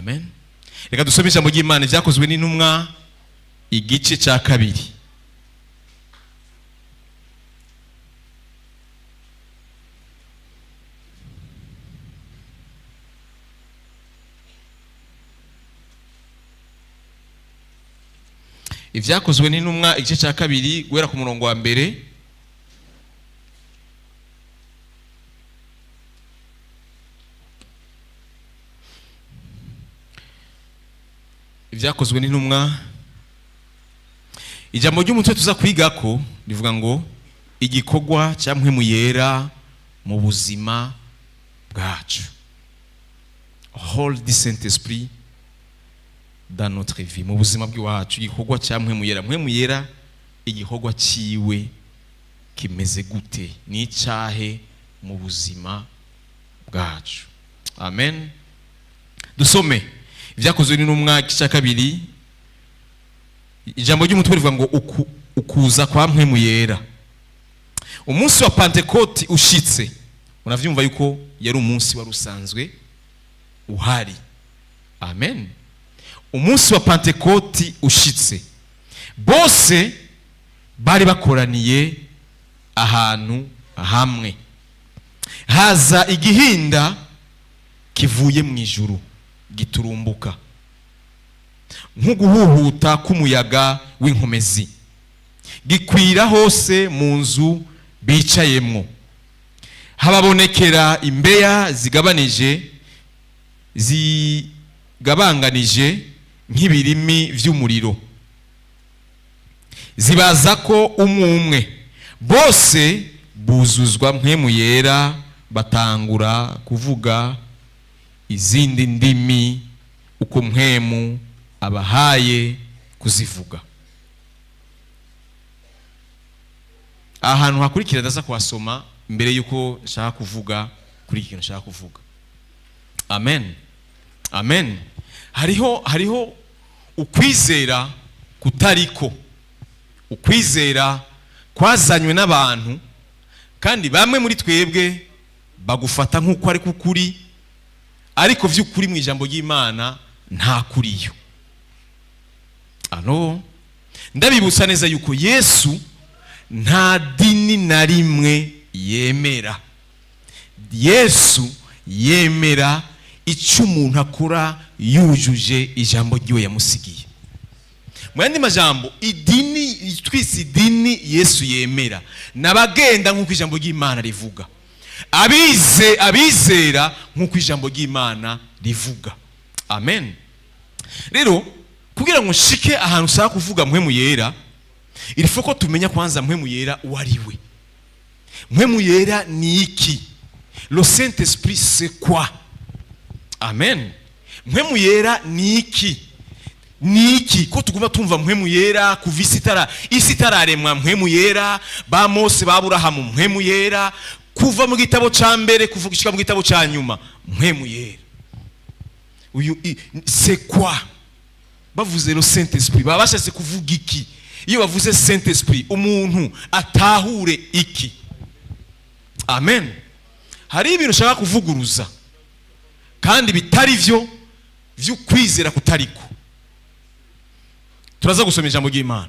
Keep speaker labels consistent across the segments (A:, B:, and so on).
A: Amen. Reka dusome ijambo ry'Imana Ibyakozwe n'Intumwa igice cya 2. Ibyakozwe n'Intumwa igice cya 2 guhera ku murongo wa mbere. Ibyakozwe n'Intumwa, ijambo ry'umutwe tuza kwigako rivuga ngo igikorwa cya mpwemu yera mu buzima bwacu. Hold the Saint-Esprit dans notre vie. Mu buzima bwacu igikorwa cya mpwemu yera. Mpwemu yera igikorwa ciwe kimeze gute? Ni cyahe mu buzima bwacu? Amen. Dusome Ibyakozwe n'Intumwa igice cya 2. Ijambo ry'umutwe rivuga ngo ukuza kwa mpwemu yera. Umunsi wa Pentecote ushitse, unavyumva yuko yari umunsi wari usanzwe uhari. Amen. Umunsi wa Pentecote ushitse, bose bari bakoraniye ahantu hamwe. Haza igihinda kivuye mu ijuru giturumbuka nk'uguhuhuta k'umuyaga w'inkomezi, gikwira hose mu nzu bicayemwo. Hababonekera imbeya zigabanganije nk'ibirimi vy'umuriro, zibaza ko umwe bose buzuzwa mpwemu yera, batangura kuvuga izindi ndimi uko mpwemu abahaye kuzivuga. Ahantu hakurikira ndaza kuhasoma mbere yuko nshaka kuvuga kuri ikintu nshaka kuvuga. Amen. Amen. Hariho ukwizera kutariko. Ukwizera kwazanywe n'abantu, kandi bamwe muri twebwe bagufata nk'uko ari kukuri, ariko vy'ukuri mu ijambo ry'Imana nta kuriyo. Ndabibutsa neza yuko Yesu nta dini na rimwe yemera. Yesu yemera icyo umuntu akora yujuje ijambo ryiwe yamusigiye. Mu yandi majambo, idini twisi idini Yesu yemera nabagenda nk'uko ijambo ry'Imana rivuga, abizera nk'uko ijambo ry'Imana rivuga. Amen. Rero kugira ngo nshike ahantu ushaka kuvuga mpwemu yera, ilifo ko tumenya kwanza mpwemu yera uwariwe. Mpwemu yera ni iki? Le Saint-Esprit c'est quoi? Amen. Mpwemu yera ni iki? Ni iki ko tuguma tumva mpwemu yera kuva isi itararemwa? Mpwemu yera ba Mose ba Aburahamu, mpwemu yera kuva mu gitabo ca mbere kuvugishika mu gitabo ca nyuma, mpwemu yera. Uyu c'est quoi? Bavuze le Saint-Esprit babashatse kuvuga iki? Iyo bavuze Saint-Esprit umuntu atahure iki? Amen. Hari ibintu ushaka kuvuguruza kandi bitari vy'ukwizera kutariko. Turaza gusoma ijambo ry'Imana.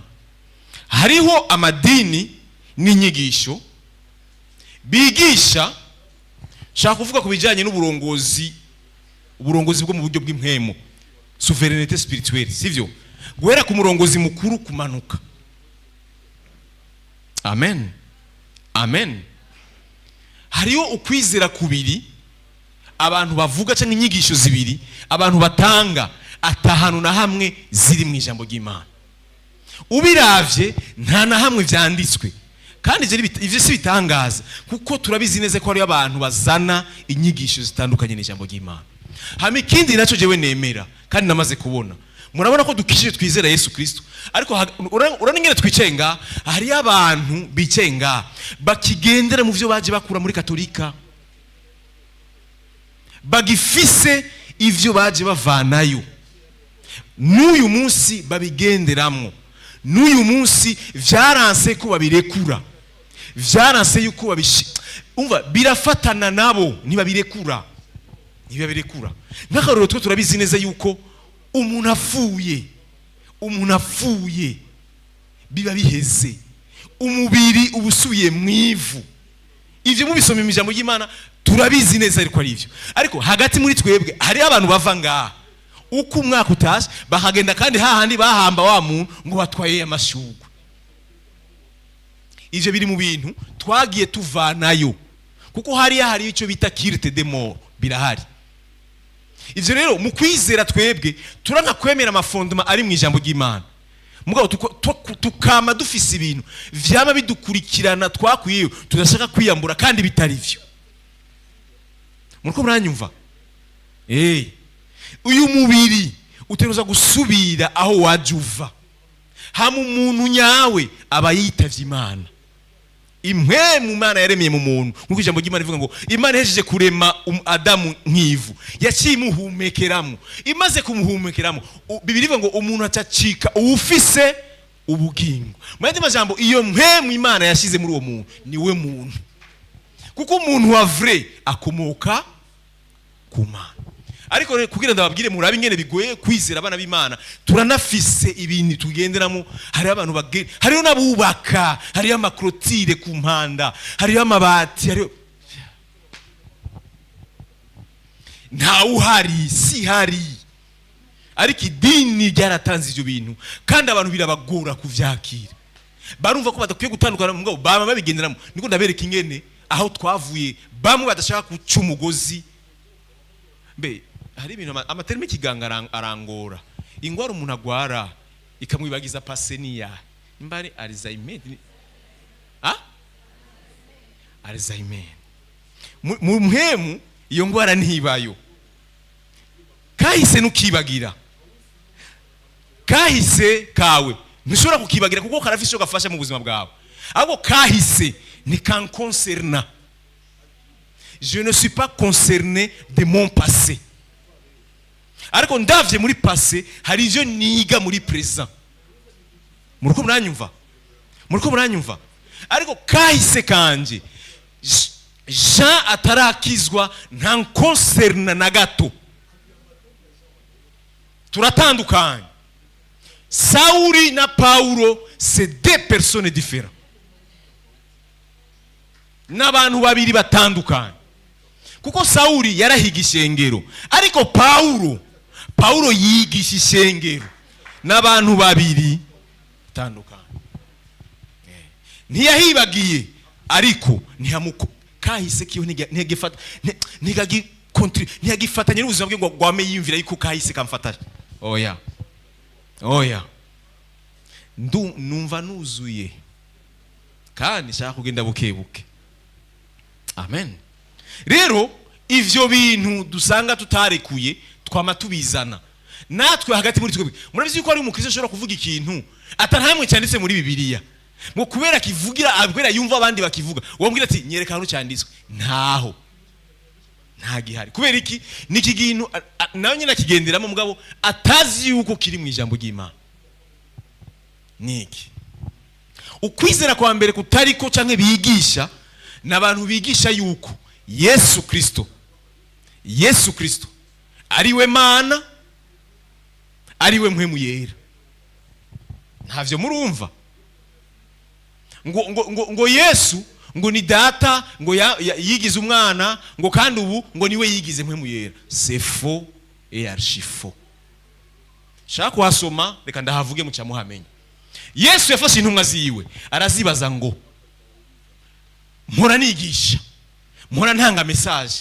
A: Hariho amadini n'inyigisho bigisha, shaka kuvuga ku bijanye n'uburongozi bwo mu buryo bw'impwemu, souveraineté spirituelle, sivyo? Guhera ku murongozi mukuru kumanuka. Amen. Amen. Hariho ukwizera kubiri abantu bavuga cyangwa inyigisho zibiri abantu batanga atahanu na hamwe ziri mu ijambo ry'Imana. Ubiravye nta na hamwe vyanditswe, kandi ivyo si bitangaza kuko turabizi neza ko ari abantu bazana inyigisho zitandukanye n'ijambo ry'Imana. Hama ikindi naco jewe nemera kandi namaze kubona, murabona ko dukishije twizera Yesu Kristo, ariko uraningene twicenga, hari abantu bicenga bakigendera mu vyo baje bakura muri Katolika, bagifise ivyo baje bavanayo, n'uyu munsi babigenderamo, n'uyu munsi vyaranse ko babirekura, vyaranse yuko umva birafatana nabo ntibabirekura. ntibabirekura. Nk'akarorero twe turabizi neza yuko umuntu apfuye biba biheze, umubiri ubusubiye mu ivu. Ivyo mubisoma mu ijambo ry'Imana turabizi neza ariko ari ivyo. Ariko hagati muri twebwe hari abantu bava ngaha uko umwaka utashe bakagenda kandi hahandi bahamba wa muntu ngo batwaye amashugwe. Ivyo biri mu bintu twagiye tuvanayo kuko hari icyo bita kirite de mort birahari. Ivyo rero mu kwizera twebwe turanka kwemera amafondoma ari mu ijambo ry'Imana, mugabo tukama dufise ibintu vyama bidukurikirana twakwiye tudashaka kwiyambura kandi bitari vyo. Muriko muranyumva? Uyu mubiri uteruza gusubira aho wajuva. Hama umuntu nyawe aba yitavye Imana. Imwe mu Mana yaremeye mu muntu, nkuko ijambo ry'Imana rivuga ngo Imana yahejeje kurema Adamu nk'ivu, yacimuhumekeramo. Imaze kumuhumekeramo, Bibiri ivuga ngo umuntu acacika ufise ubugingo. Mu yandi majambo, iyo mpemu Imana yashize muri uwo muntu niwe muntu, kuko umuntu wa vrai akomoka ku Mana. Ariko kugira ndababwire murabe ingene bigoye kwizera abana b'Imana, turanafise ibintu tugenderamo. Hari abantu hariyo nabubaka, hariyo amakrotire ku mpanda, hariyo amabati, hariyo nta uhari si hari. Ariko idini ryaratanze ivyo bintu kandi abantu birabagora kuvyakira. Barumva ko badakwiye gutandukana mugabo bama babigenderamo. Niko ndabereka ingene aho twavuye bamwe badashaka kuca umugozi. Mbe hari ibintu amaterme kiganga arangora. Ingwara umuntu agwara ikamwibagiza pasenia. Imbari Alzheimer. Alzheimer. Mu mpemu iyo ngwara ntibayo. Kahise nukibagira. Kahise kawe ntushobora kukibagira kuko karafisho gafasha mu buzima bwawe. Ahubwo kahise ni kan concerna. Je ne suis pas concerné de mon passé. Ariko ndavye muri passé hari ivyo niga muri présent. Muriko muranyumva? Ariko kahise kanje Jean atarakizwa nta concerna na gato. Turatandukanye. Sauli na Paulo c'est deux personnes différentes. N'abantu babiri batandukanye. Kuko Sauli yarahigisha ishengero, ariko Paulo yigisha ishengero. N'abantu babiri batandukanye. Ntiyahibagiye ariko ntihamuko kahise kiyo ntigifata ntiyagifatanye n'ubuzima bwe ngo gwame yimvira yuko kahise kamfata. Oya. Numva nuzuye kandi shaka kugenda bukebuke. Amen. Rero ivyo bintu dusanga tutarekuye twama tubizana natwe hagati muri twebwe. Murabizi yuko ari umukristo ashobora kuvuga ikintu atanahamwe cyanditse muri Bibiliya, ngo kubera kivugira abwira yumva abandi bakivuga, wombwira ati nyereka hano cyanditswe. Ntaho nta gihari. Kubera iki? Niki gintu nawe nyina kigenderamo mugabo atazi yuko kiri mu ijambo ry'Imana. Niki ukwizera kwa mbere kutariko canke bigisha n'abantu bigisha yuko Yesu Kristo ariwe Mana, ariwe mpwemu yera. Ntavyo murumva ngo Yesu ngo ni data ngo yigize umwana ngo kandi ubu ngo niwe yigize mpwemu yera. C'est faux et archi faux. Shaka wasoma reka ndahavuge muca muhamenya. Yesu yafashe intumwa ziwe arazibaza ngo mpora nigisha, mpora ntanga message,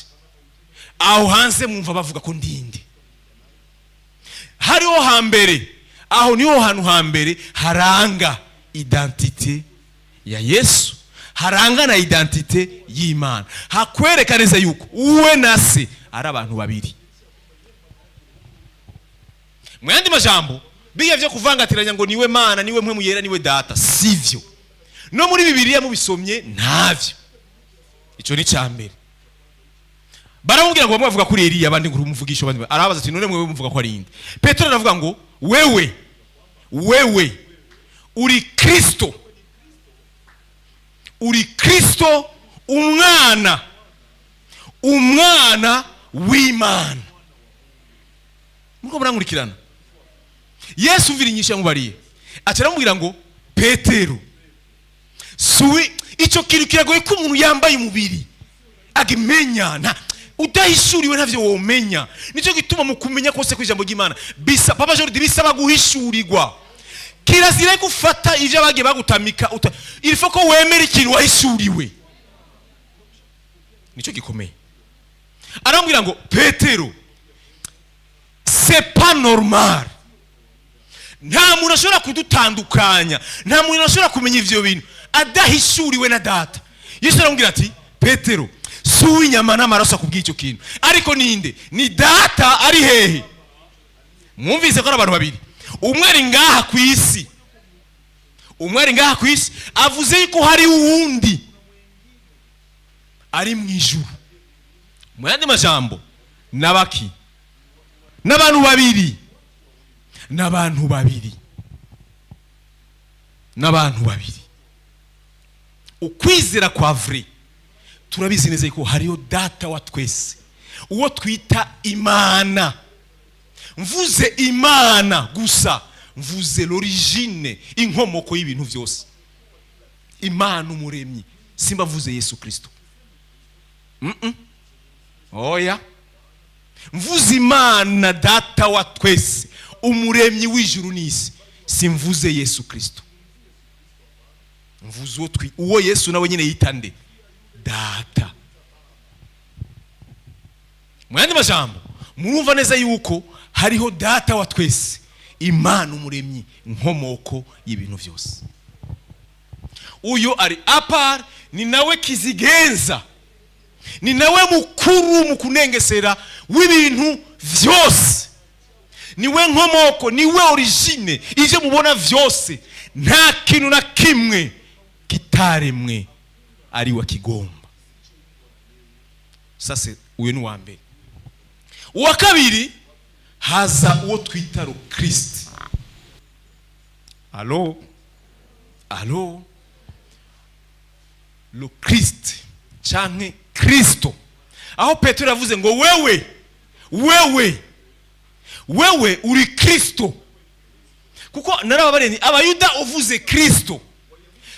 A: aho hanze mwumva bavuga ko ndinde. Hariho hambere, aho niho hantu hambere haranga identité ya Yesu, haranga na identité y'Imana, hakwereka neza yuko uwe na se ari abantu babiri. Mu yandi majambo biya vyo kuvangatiranya ngo niwe Mana, niwe mpwemu yera, niwe data, sivyo. No muri Bibiliya mubisomye ntavyo. Ico ni cyambere. Baramubwira ngo bavuga kuri Eliya, abandi ngo umuvugisho, abandi arabaza ati none mwewe muvuga ko ari inde? Petero aravuga ngo wewe uri Kristo, umwana w'Imana. Muko murankurikirana? Yesu umvira inyishu yamubariye acaramubwira ngo Petero suwi icyo kintu kiragoye ko umuntu yambaye umubiri agimenya nta udahishuriwe ntavyo womenya. Nico gituma mu kumenya kose kw'ijambo ry'Imana bisa Papa Jordi bisaba guhishurirwa. Kirazira gufata ivyo abagiye bagutamika il faut ko wemera ikintu wahishuriwe. Nico gikomeye. Arambwira ngo Petero c'est pas normal. Nta muntu ashobora kudutandukanya, nta muntu ashobora kumenya ivyo bintu adahishuriwe na data. Yesu arambwira ati Petero suwi nyama n'amaraso akubw'icyo kintu, ariko ninde? Ni data ari hehe? Mwumvise ko ari abantu babiri, umwe ari ngaha ku isi, umwe ari ngaha ku isi avuze yuko hari uwundi ari mu ijuru. Mu yandi majambo nabaki n'abantu babiri, n'abantu babiri, n'abantu babiri. Ukwizera kwa vrai turabizi neza ko hariyo data wa twese, uwo twita Imana. Mvuze Imana gusa, mvuze l'origine, inkomoko y'ibintu byose. Imana umuremyi, simba mvuze Yesu Kristo. Oya, mvuze Imana data wa twese, umuremyi w'ijuru n'isi, simvuze Yesu Kristo. Mvuze uwo Yesu nawe nyine yitande data. Mu yandi majambo murumva neza yuko hariho data wa twese, Imana umuremyi, inkomoko y'ibintu byose. Uyo ari apart, ni nawe kizigenza, ni nawe mukuru mu kunengesera w'ibintu byose, niwe nkomoko, niwe origine. Ivyo mubona byose nta kintu na kimwe kitaremwe ari wa kigomba. Sasa uyu ni wa mbere. Uwa kabiri haza uwo twita ro Kristo. Allo lo Kristo canke Kristo. Aho Petero yavuze ngo wewe uri Kristo. Kuko narababareni abayuda uvuze Kristo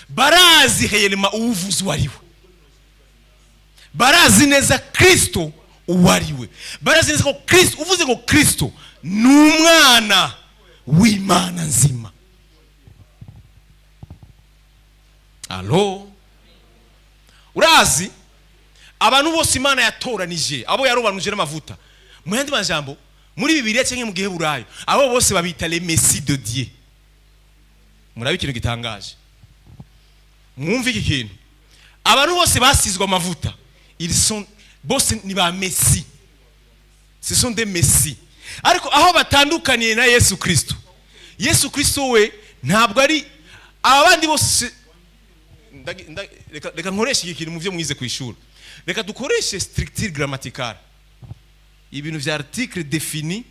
A: barazi heyelema uvuze wariwe, barazi neza Kristo uwariwe, barazi neza ko Kristo uvuze ngo Kristo n'umwana w'Imana nzima. Allo urazi abantu bose Imana yatoranije, abo yarobanuje n'amavuta. Mu yandi majambo muri Bibiliya cyangwa mu Giheburayo abo bose babita les Messie de Dieu. Murabi ikintu gitangaje, mwumve iki kintu, abantu bose basizwe amavuta, ils sont bose ni ba Messie, ce sont des Messie. Ariko aho batandukaniye na Yesu Kristo, Yesu Kristo we ntabwo ari abandi bose. Reka nkoreshe iki kintu mu byo mwize ku ishuri, reka dukoreshe structure grammaticale, ibintu vya article défini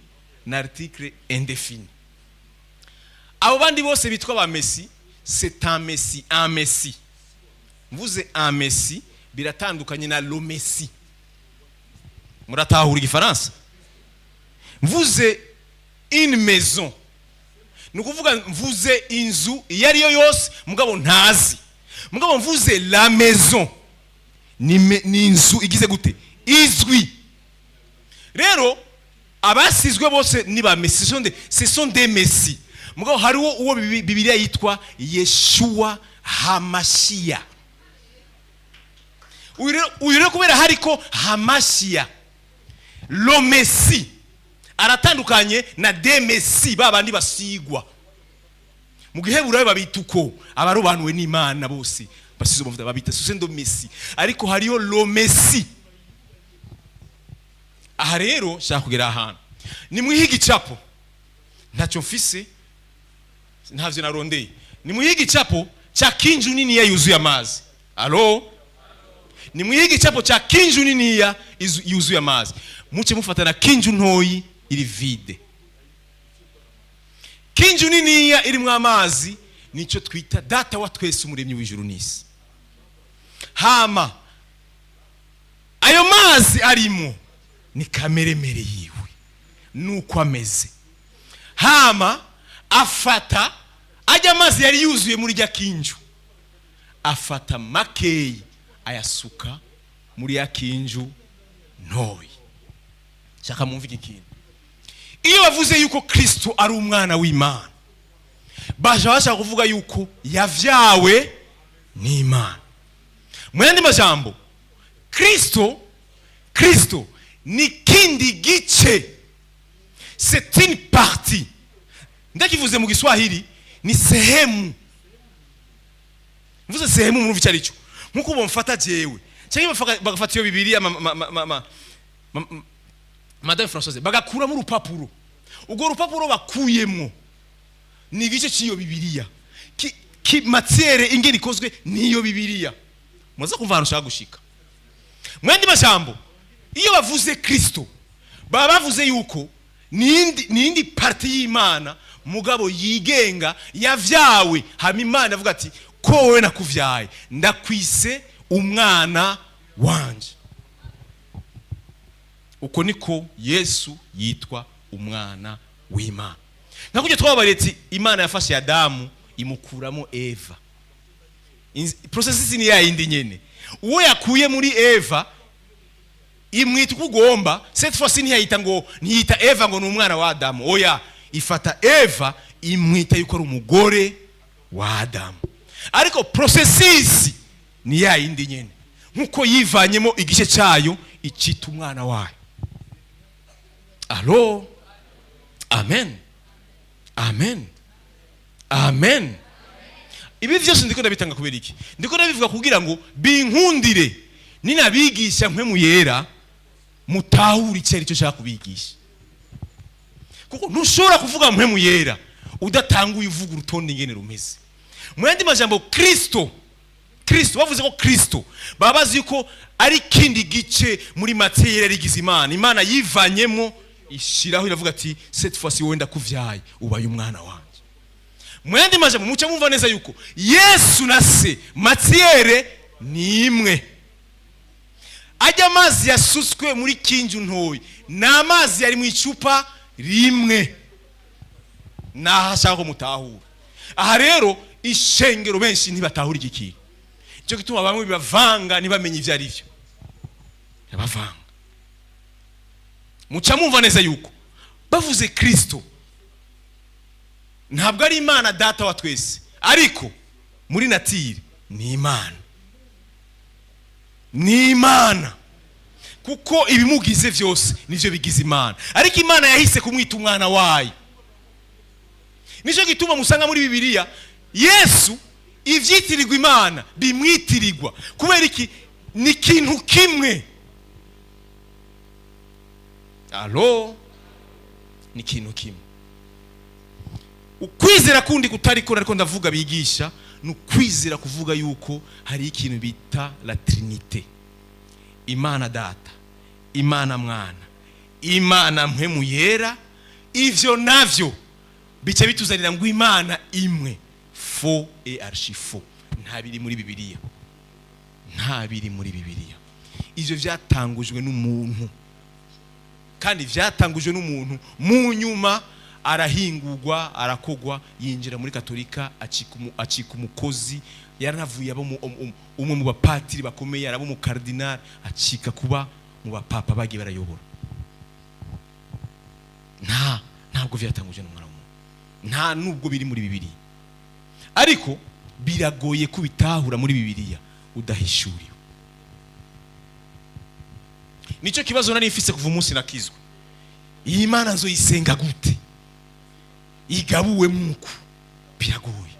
A: na article indéfini. Abo bandi bose bitwa ba Messi, c'est un Messi, un Messi. Mvuze un Messi biratandukanye na lo Messi. Muratahura igifaransa? Mvuze une maison, nukuvuga mvuze inzu yariyo yose mugabo ntazi. Mugabo mvuze la maison ni inzu igize gute? Izwi. Rero abasizwe bose ni ba Messi, ce sont des Messi. Mugabo hariwo uwo Bibiliya yitwa Yeshua Hamashia. Uyire kubera hariko Hamashia, lo Messi aratandukanye na de Messi babandi basigwa. Mu Giheburayo babita uko abarobanuwe n'Imana bose basizwe amavuta babita susendo Messi, ariko hariyo lo Messi. Aha rero shaka kugera ahantu ni mwihiga icapo, ntacyo mfise ntavyo narondeye, ni mwihiga icapo cha kinju nini yuzuye amazi. Allo ni mwihiga icapo cha kinju nini yuzuye amazi, muce mufatana kinju ntoyi iri vide. Kinju nini iri mu amazi nico twita data wa twese, umuremyi w'ijuru n'isi. Hama ayo mazi arimo ni kameremere yiwe nuko ameze. Hama afata ajya amazi yari yuzuye muri rya kinju, afata makeyi ayasuka muri ya kinju ntoyi. Shaka mumva iki kintu, iyo bavuze yuko Kristo ari umwana w'Imana, bashaka kuvuga yuko yavyawe n'Imana. Mu yandi majambo, Kristo ni kindi gice, c'est une partie. Ndakivuze mu Kiswahili ni sehemu. Mvuze sehemu mu ruvicha richo. Nkuko bomfata jewe. Cyangwa bagafata iyo Bibiliya Madame Françoise bagakura mu rupapuro. Ugo rupapuro bakuyemo ni gice cy'iyo Bibiliya. Ki matiere ingeni kozwe niyo Bibiliya. Muza kumva arushaka gushika. Mwandi majambo, iyo bavuze Kristo baba bavuze yuko nindi parti y'Imana mugabo yigenga yavyawe. Hama Imana avuga ati ko wowe nakuvyaye ndakwise umwana wanje. Uko niko Yesu yitwa umwana w'Imana. Nakuje twabaretse Imana yafashe Adamu imukuramo Eva. Process ni ya yindi nyene. Uwo yakuye muri Eva imwita kugomba, cette fois ntiyita ngo ntiyita Eva ngo n'umwana wa Adamu. Oya, ifata Eva imwita yuko ari umugore wa Adamu. Ariko processes ni ya yindi nyene. Nkuko yivanyemo igice cyayo icita umwana wayo. Allo? Amen. Amen. Amen. Ibi byose ndiko ndabitanga kubera iki? Ndiko ndabivuga kugira ngo binkundire ninabigisha mpemu yera mutahura icyo cyo shaka kubigisha. Kuko ntushobora kuvuga mpemu yera udatanguye uvuga urutonde ingene rumeze. Mu yandi majambo, Kristo bavuze ko Kristo babazi yuko ari kindi gice muri matiere rigize Imana. Imana yivanyemo ishiraho iravuga ati cette fois wenda kuvyaye ubaye umwana wanje. Mu yandi majambo muca mumva neza yuko Yesu na se matiere ni imwe. Ajya amazi yasutswe muri kinju ntoyi na amazi yari mu icupa rimwe. Nahashaka ko mutahura. Aha rero ishengero benshi ntibatahura iki kintu. Cyo gituma bamwe bivanga ntibamenye ivyo ari byo. Yabavanga. Muca mumva neza yuko bavuze Kristo ntabwo ari Imana data wa twese, ariko muri natire ni Imana. Ni Imana. Kuko ibimugize vyose nivyo bigize Imana. Ariko Imana yahise kumwita umwana wayo. Nico gituma musanga muri Bibiliya Yesu ivyitirirwa Imana bimwitirirwa kubera iki ni kintu kimwe. Allo? Ni kintu kimwe. Ukwizera kundi kutariko ariko ndavuga bigisha nukwizera kuvuga yuko hari ikintu bita la Trinité. Imana Data, Imana Mwana, Imana Mpemu Yera. Ivyo navyo bice bituzanira ngo Imana imwe, faux et archi faux. Nta biri muri Bibiliya. Nta biri muri Bibiliya. Ivyo vyatangujwe n'umuntu. Kandi vyatangujwe n'umuntu mu nyuma arahingurwa arakogwa yinjira muri Katolika acika umukozi. Yaranavuye abo umwe mu bapatiri bakomeye, arabo mu cardinal acika kuba mu bapapa bagiye barayobora. Ntabwo vyatanguje n'umwana w'umuntu. Nta nubwo biri muri Bibiliya. Ariko biragoye kubitahura muri Bibiliya udahishuriwe. Nico kibazo nari mfise kuva umunsi nakizwe. Iyi Imana nzoyisenga gute? Igabuwe muku biragoye.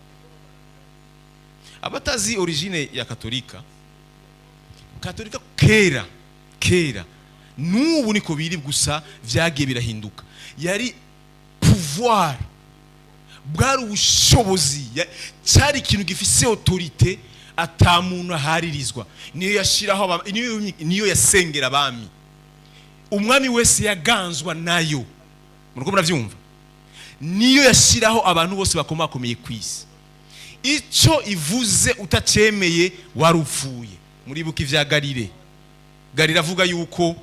A: Abatazi origine ya Katolika kera nubu niko biri gusa vyagiye birahinduka. Yari pouvoir, bwari ubushobozi, cyari ikintu gifise autorité atamuntu aharirizwa. Niyo yashiraho niyo yasengera abami. Umwami wese yaganzwa nayo. Muriko muravyumva? Niyo yashiraho abantu bose bakomakomeye kwisi. Ico ivuze utacemeye warupfuye. Muri buki vya Galile avuga yuko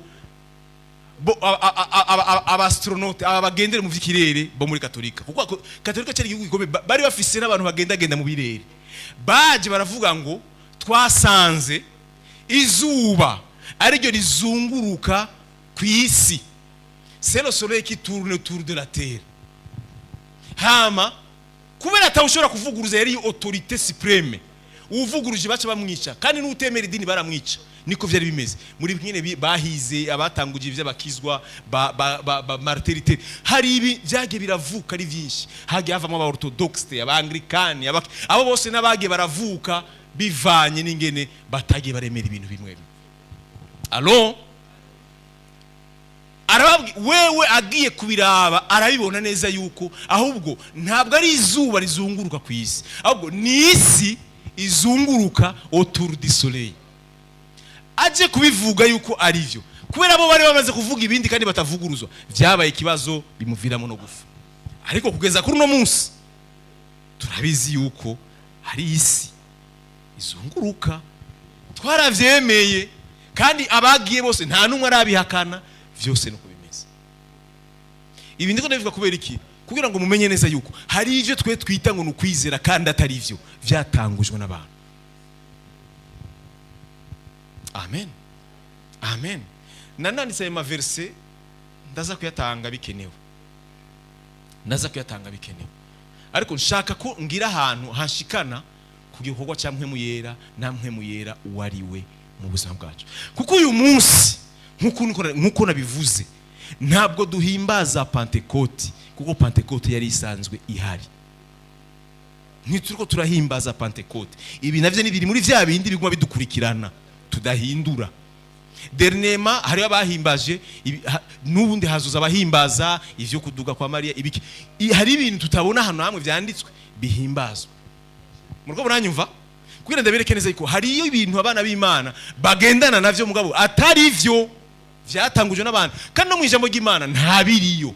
A: abastronaute abagendere mu vy'ikirere bo muri katolika, kuko katolika cyari igihugu gikomeye, bari bafise n'abantu bagenda mu birere, baje baravuga ngo twasanze izuba ari ryo rizunguruka ku isi, c'est le soleil qui tourne autour de la terre. Hama kubera atawushobora kuvuguruza yari autorité supreme, uvuguruje baca bamwica, kandi n'utemera idini baramwica. Niko vyari bimeze muri bwine bahize abatanguje ivy'abakizwa ba martirité, hari ibi byagiye biravuka ari vyinshi, hagiye havamo aba orthodoxe, aba anglikani, abo bose nabagiye baravuka bivanye n'ingene batagiye baremera ibintu bimwe. Alors arababwi wewe agiye kubiraba arabibona neza yuko ahubwo ntabwo ari izuba rizunguruka ku isi, ahubwo ni isi izunguruka autour du soleil. Aje kubivuga yuko ari byo, kubera abo bari bamaze kuvuga ibindi kandi batavuguruzwa, byabaye ikibazo bimuviramo no gufa. Ariko kugeza kuri no munsi turabizi yuko hari isi izunguruka, twaravyemeye, kandi abagiye bose nta numwe arabihakana, vyose nuko bimeze. Ibi ndiko ndabivuga kubera iki? Kugira ngo mumenye neza yuko hari ivyo twe twita ngo nukwizera kandi atari ivyo vyatangujwe n'abantu. Amen. Amen. Nananditse ma verse ndaza kuyatanga bikenewe. Ariko nshaka ko ngira ahantu hashikana ku gikorwa cya mpwemu yera na mpwemu yera uwariwe mu buzima bwacu. Kuko uyu munsi nkuko nabivuze, ntabwo duhimbaza Pentecote, kuko Pentecote yari isanzwe ihari. Ntituriko turahimbaza Pentecote. Ibi navyo ni biri muri vya bindi biguma bidukurikirana tudahindura. Dernièrement hari abahimbaje, n'ubundi hazuza abahimbaza ivyo kuduga kwa Maria, ibiki hari ibintu tutabona hano hamwe vyanditswe bihimbazwa. Muriko buranyumva? Kugira ndabereke neza yuko hari iyo ibintu abana b'Imana bagendana navyo mugabo atari ivyo vyatangujwe n'abantu, kandi no mu ijambo ry'Imana ntabiriyo.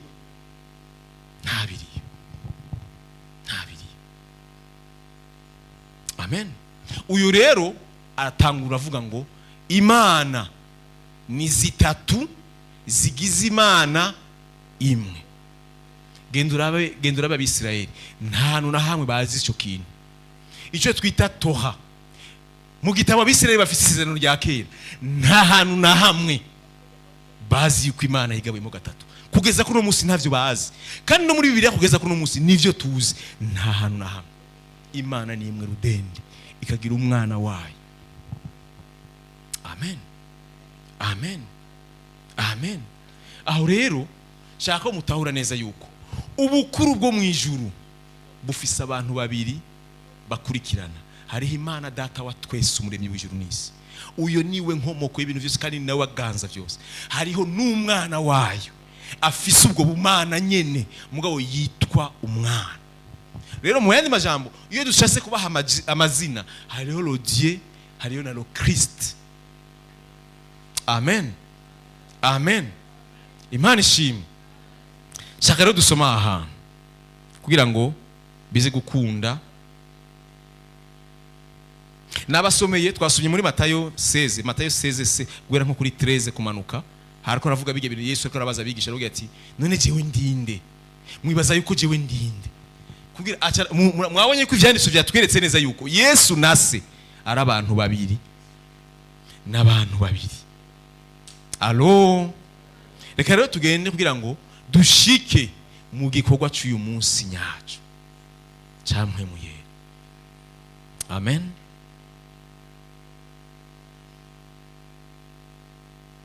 A: Amen. Uyu rero atangura avuga ngo Imana ni zitatu zigize Imana imwe. Gendura ab'Israeli nta hantu na hamwe bazi ico kintu, ico twita Torah. Mu gitabo ab'Israeli bafite isezerano rya kera, nta hantu na hamwe bazi yuko Imana yigabuyemo gatatu. Kugeza kuri uno munsi ntavyo bazi, kandi no muri Bibiliya kugeza kuri uno munsi nivyo tuzi. Nta hantu na hamwe Imana ni imwe rudende, ikagira umwana wayo. Amen. Amen. Amen. Aho rero shaka mutahura neza yuko ubukuru bwo mu ijuru bufise abantu babiri bakurikirana. Hariho Imana data wa twese, umuremyi w'ijuru n'isi. Uyo niwe nkomoko y'ibintu byose kandi nawe waganza byose. Hariho n'umwana wayo afise ubwo bumana nyene, mugabo yitwa umwana. Rero mu yandi majambo, iyo dushase kubaha amazina, hariho le Dieu, hariho na le Christ. Amen. Amen. Imana ishimwe. Shaka rero dusoma ahantu kugira ngo bize gukunda. Nabasomeye twasomye muri Matayo 16 gwera nko kuri 13 kumanuka. Hariko ravuga bige bintu Yesu ariko arabaza abigisha aravuga ati none jewe ndinde? Mwibaza yuko jewe ndinde? Kugira mwabonye ko ivyanditswe byatweretse neza yuko Yesu nase ari abantu babiri n'abantu babiri. Alo, reka rero tugende kugira ngo dushike mu gikorwa cy'uyu munsi nyacu cyamwemuye. Amen.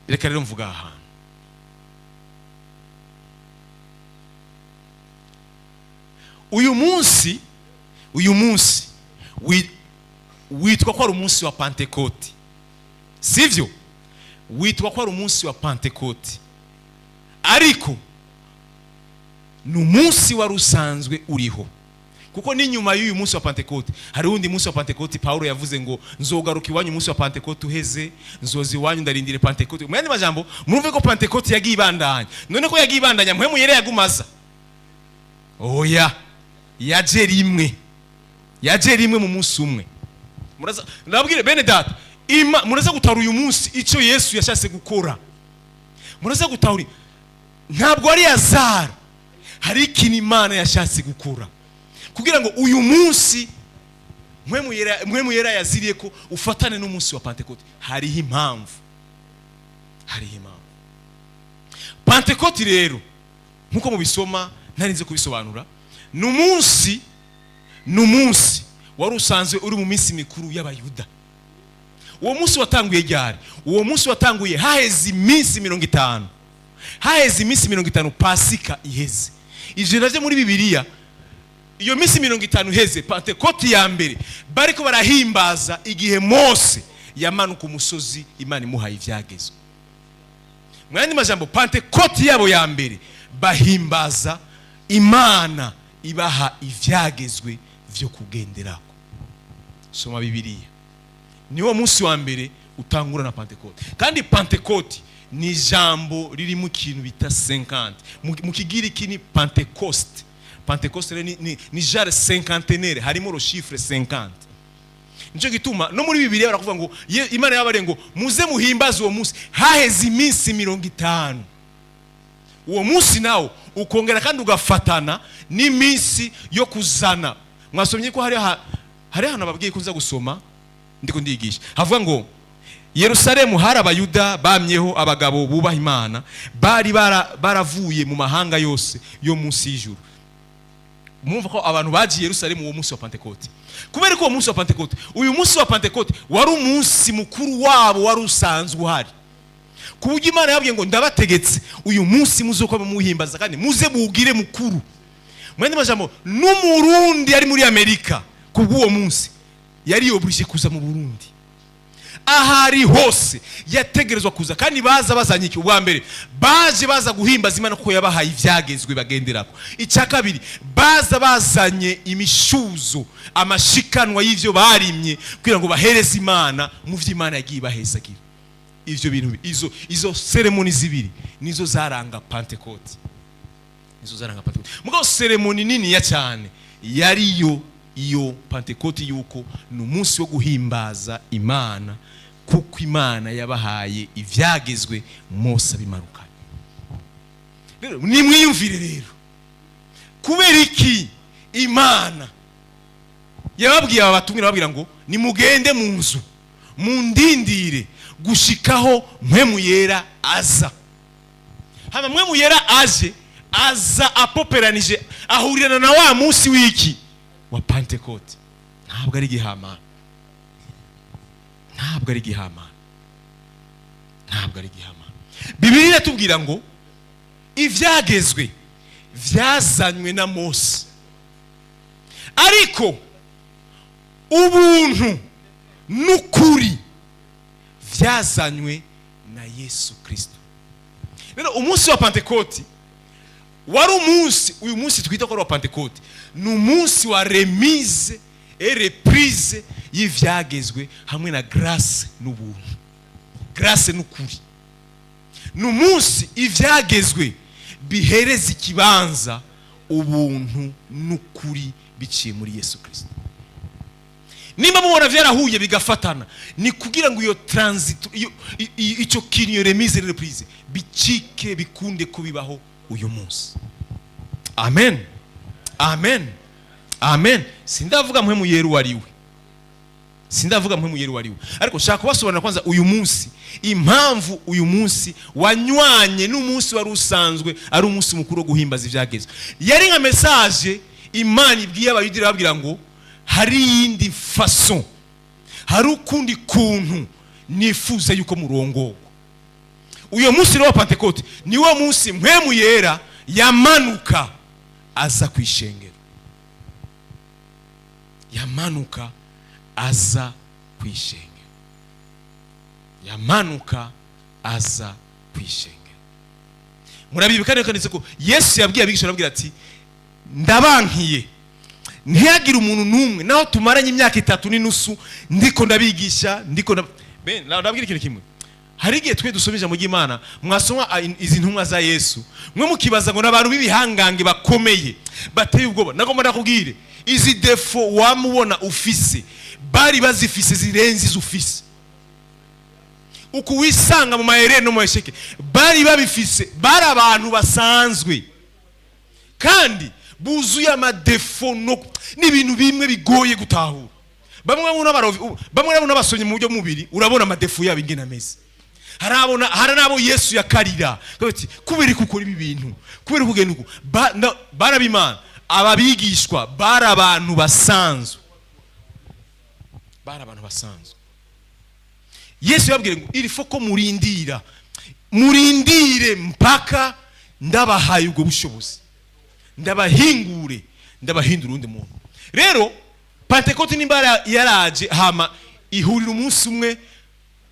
A: Reka rero mvuga ahantu uyu munsi witwa ko ari umunsi wa Pentecote, sivyo? Witwa ko ari umunsi wa Pentecote, ariko ni umunsi wari usanzwe uriho, kuko ni nyuma y'uyu munsi wa Pentecote hari undi munsi wa Pentecote. Paulo yavuze ngo nzogaruka iwanyu umunsi wa Pentecote uheze, nzozi iwanyu ndarindire Pentecote. Mu yandi majambo murumve ko Pentecote yagiye ibandanya. None ko yagiye ibandanya, mpwemu yera yagumaza? Oya, yaje rimwe mu munsi umwe. Muraza ndabwire bene data, muraza gutara uyu munsi icyo Yesu yashase gukora. muraza gutahura ntabwo ari azara, hari ikintu Imana yashatse gukura kugira ngo uyu munsi mpwemu yera yaziriye ko ufatane n'umunsi wa Pentecote. Hariho impamvu. Pentecote rero nkuko mubisoma ntarinze kubisobanura, n'umunsi wari usanzwe uri mu minsi mikuru y'Abayuda. Uwo munsi watanguye ryari? Uwo munsi watanguye haheze iminsi 50. Haheze iminsi 50 Pasika iheze. Ivyo navyo muri Bibiliya, iyo minsi 50 iheze, Pentecote ya mbere bariko barahimbaza igihe Mose yamanuka umusozi Imana imuhaye ivyagezwe. Mwandi majambo, Pentecote yabo ya mbere bahimbaza Imana ibaha ivyagezwe vyo kugenderako. Soma Bibiliya. Niwo munsi wa mbere utangura na Pentecote. Kandi Pentecote ni jambo riri mu kintu bita 50. Mu Kigiriki ni Pentecoste. Pentecoste ni genre cinquantenaire, harimo ro chiffre 50. Nico gituma no muri Bibiliya barakuvuga ngo Imana yabare ngo muze muhimbaza uwo munsi haheze iminsi 50. Uwo munsi nawo ukongera kandi ugafatana n'iminsi yo kuzana. Mwasomye ko hari hano babwiye kuza gusoma ndiko ndigisha. Havuga ngo Yerusalemu hari Abayuda bamyeho abagabo bubaha Imana, bari baravuye mu mahanga yose yo munsi y'ijuru. Mwumva ko abantu bagiye Yerusalemu uwo munsi wa Pentecote. Kubera ko uwo munsi wa Pentecote, uyu munsi wa Pentecote wari umunsi mukuru wabo wari usanzwe uhari. Kuburyo Imana yabwiye ngo ndabategetse uyu munsi muzoka muhimbaza kandi muze bugire mukuru. Mwende majambo, n'umurundi ari muri Amerika kubwo munsi yari oblige kuza mu Burundi. Ahari hose yategerezwa kuza kandi bazanye iki? Ubwa mbere baza guhimbaza Imana ko yabahaye ivyagezwe bagenderako. Icya kabiri bazanye imishuzo, amashikanwa y'ivyo barimye kugira ngo bahereze Imana mu vyo Imana yagiye bahezagira. Ivyo bintu izo ceremony zibiri nizo zaranga Pentecote. Mugabo ceremony nini ya cyane yariyo iyo Pentecote yuko n'umunsi wo guhimbaza Imana kuko Imana yabahaye ivyagezwe Mose bimaruka. Rero ni mwiyumvire rero kubera iki Imana yababwiye abatumira babwira ngo nimugende mu nzu mundindire gushikaho mpwemu yera aza. Hama mpwemu yera aza apoperanije ahurirana na wa munsi wiki wa Pentecote. Ntabwo ari gihama. Bibiliya tubwira ngo ivyagezwe vyazanywe na Mose, ariko ubuntu n'ukuri vyazanywe na Yesu Kristo. Rero umunsi wa Pentecote wari uyu munsi twita ko wa Pentecote ni umunsi wa remise et reprise y'ivyagezwe hamwe na grâce n'ubuntu. Grâce n'ukuri. Ni umunsi ivyagezwe bihereza ikibanza ubuntu n'ukuri biciye muri Yesu Kristo. Nimba mubona vyarahuye bigafatana ni kugira ngo iyo transit ico kintu yo remise et reprise bicike bikunde kubibaho uyu munsi. Amen. Sindavuga mpwemu yeru wariwe. Ariko shaka kubasobanura kwanza uyu munsi, impamvu uyu munsi wanywanye n'umunsi wari usanzwe ari umunsi mukuru wo guhimbaza ivyagezwe. Yari nka message Imana ibwiye Abayuda babwira ngo hari yindi façon, hari ukundi kuntu nifuza yuko murongo. Uyo munsi wa Pentecote niwo munsi mpwemu yera yamanuka aza kwishengero. Murabibuka neza kandi ko Yesu yabwiye abigisha arabwira ati ndabankiye ntihagire umuntu numwe naho tumaranye imyaka 3 n'inusu ndiko ndabigisha ndabwira ikintu kimwe. Hari igihe twe dusomije mu Imana mwasoma izi ntumwa za Yesu mwe mukibaza ngo nabantu bibihangange bakomeye bateye ubwoba. Nagomba ndakubwire izi defo wamubona ufise bari bazifise zirenze izufise. uku wisanga mu mahere no mu esheke bari babifise, bari abantu basanzwe kandi buzuye amadefo n'ibintu bimwe bigoye gutahura. Bamwe n'abasonye mu buryo mubiri, urabona amadefo yabo ingena ameze. Hari nabo Yesu yakarira kubera gukora ibi bintu, kubera kugenda uko barabimana. Ababigishwa bari abantu basanzwe, Yesu yababwira ngo iri foko murindire mpaka ndabahaye ubwo bushobozi, ndabahindura undi muntu. Rero Pentekote nimba yaraje hama ihurira umunsi umwe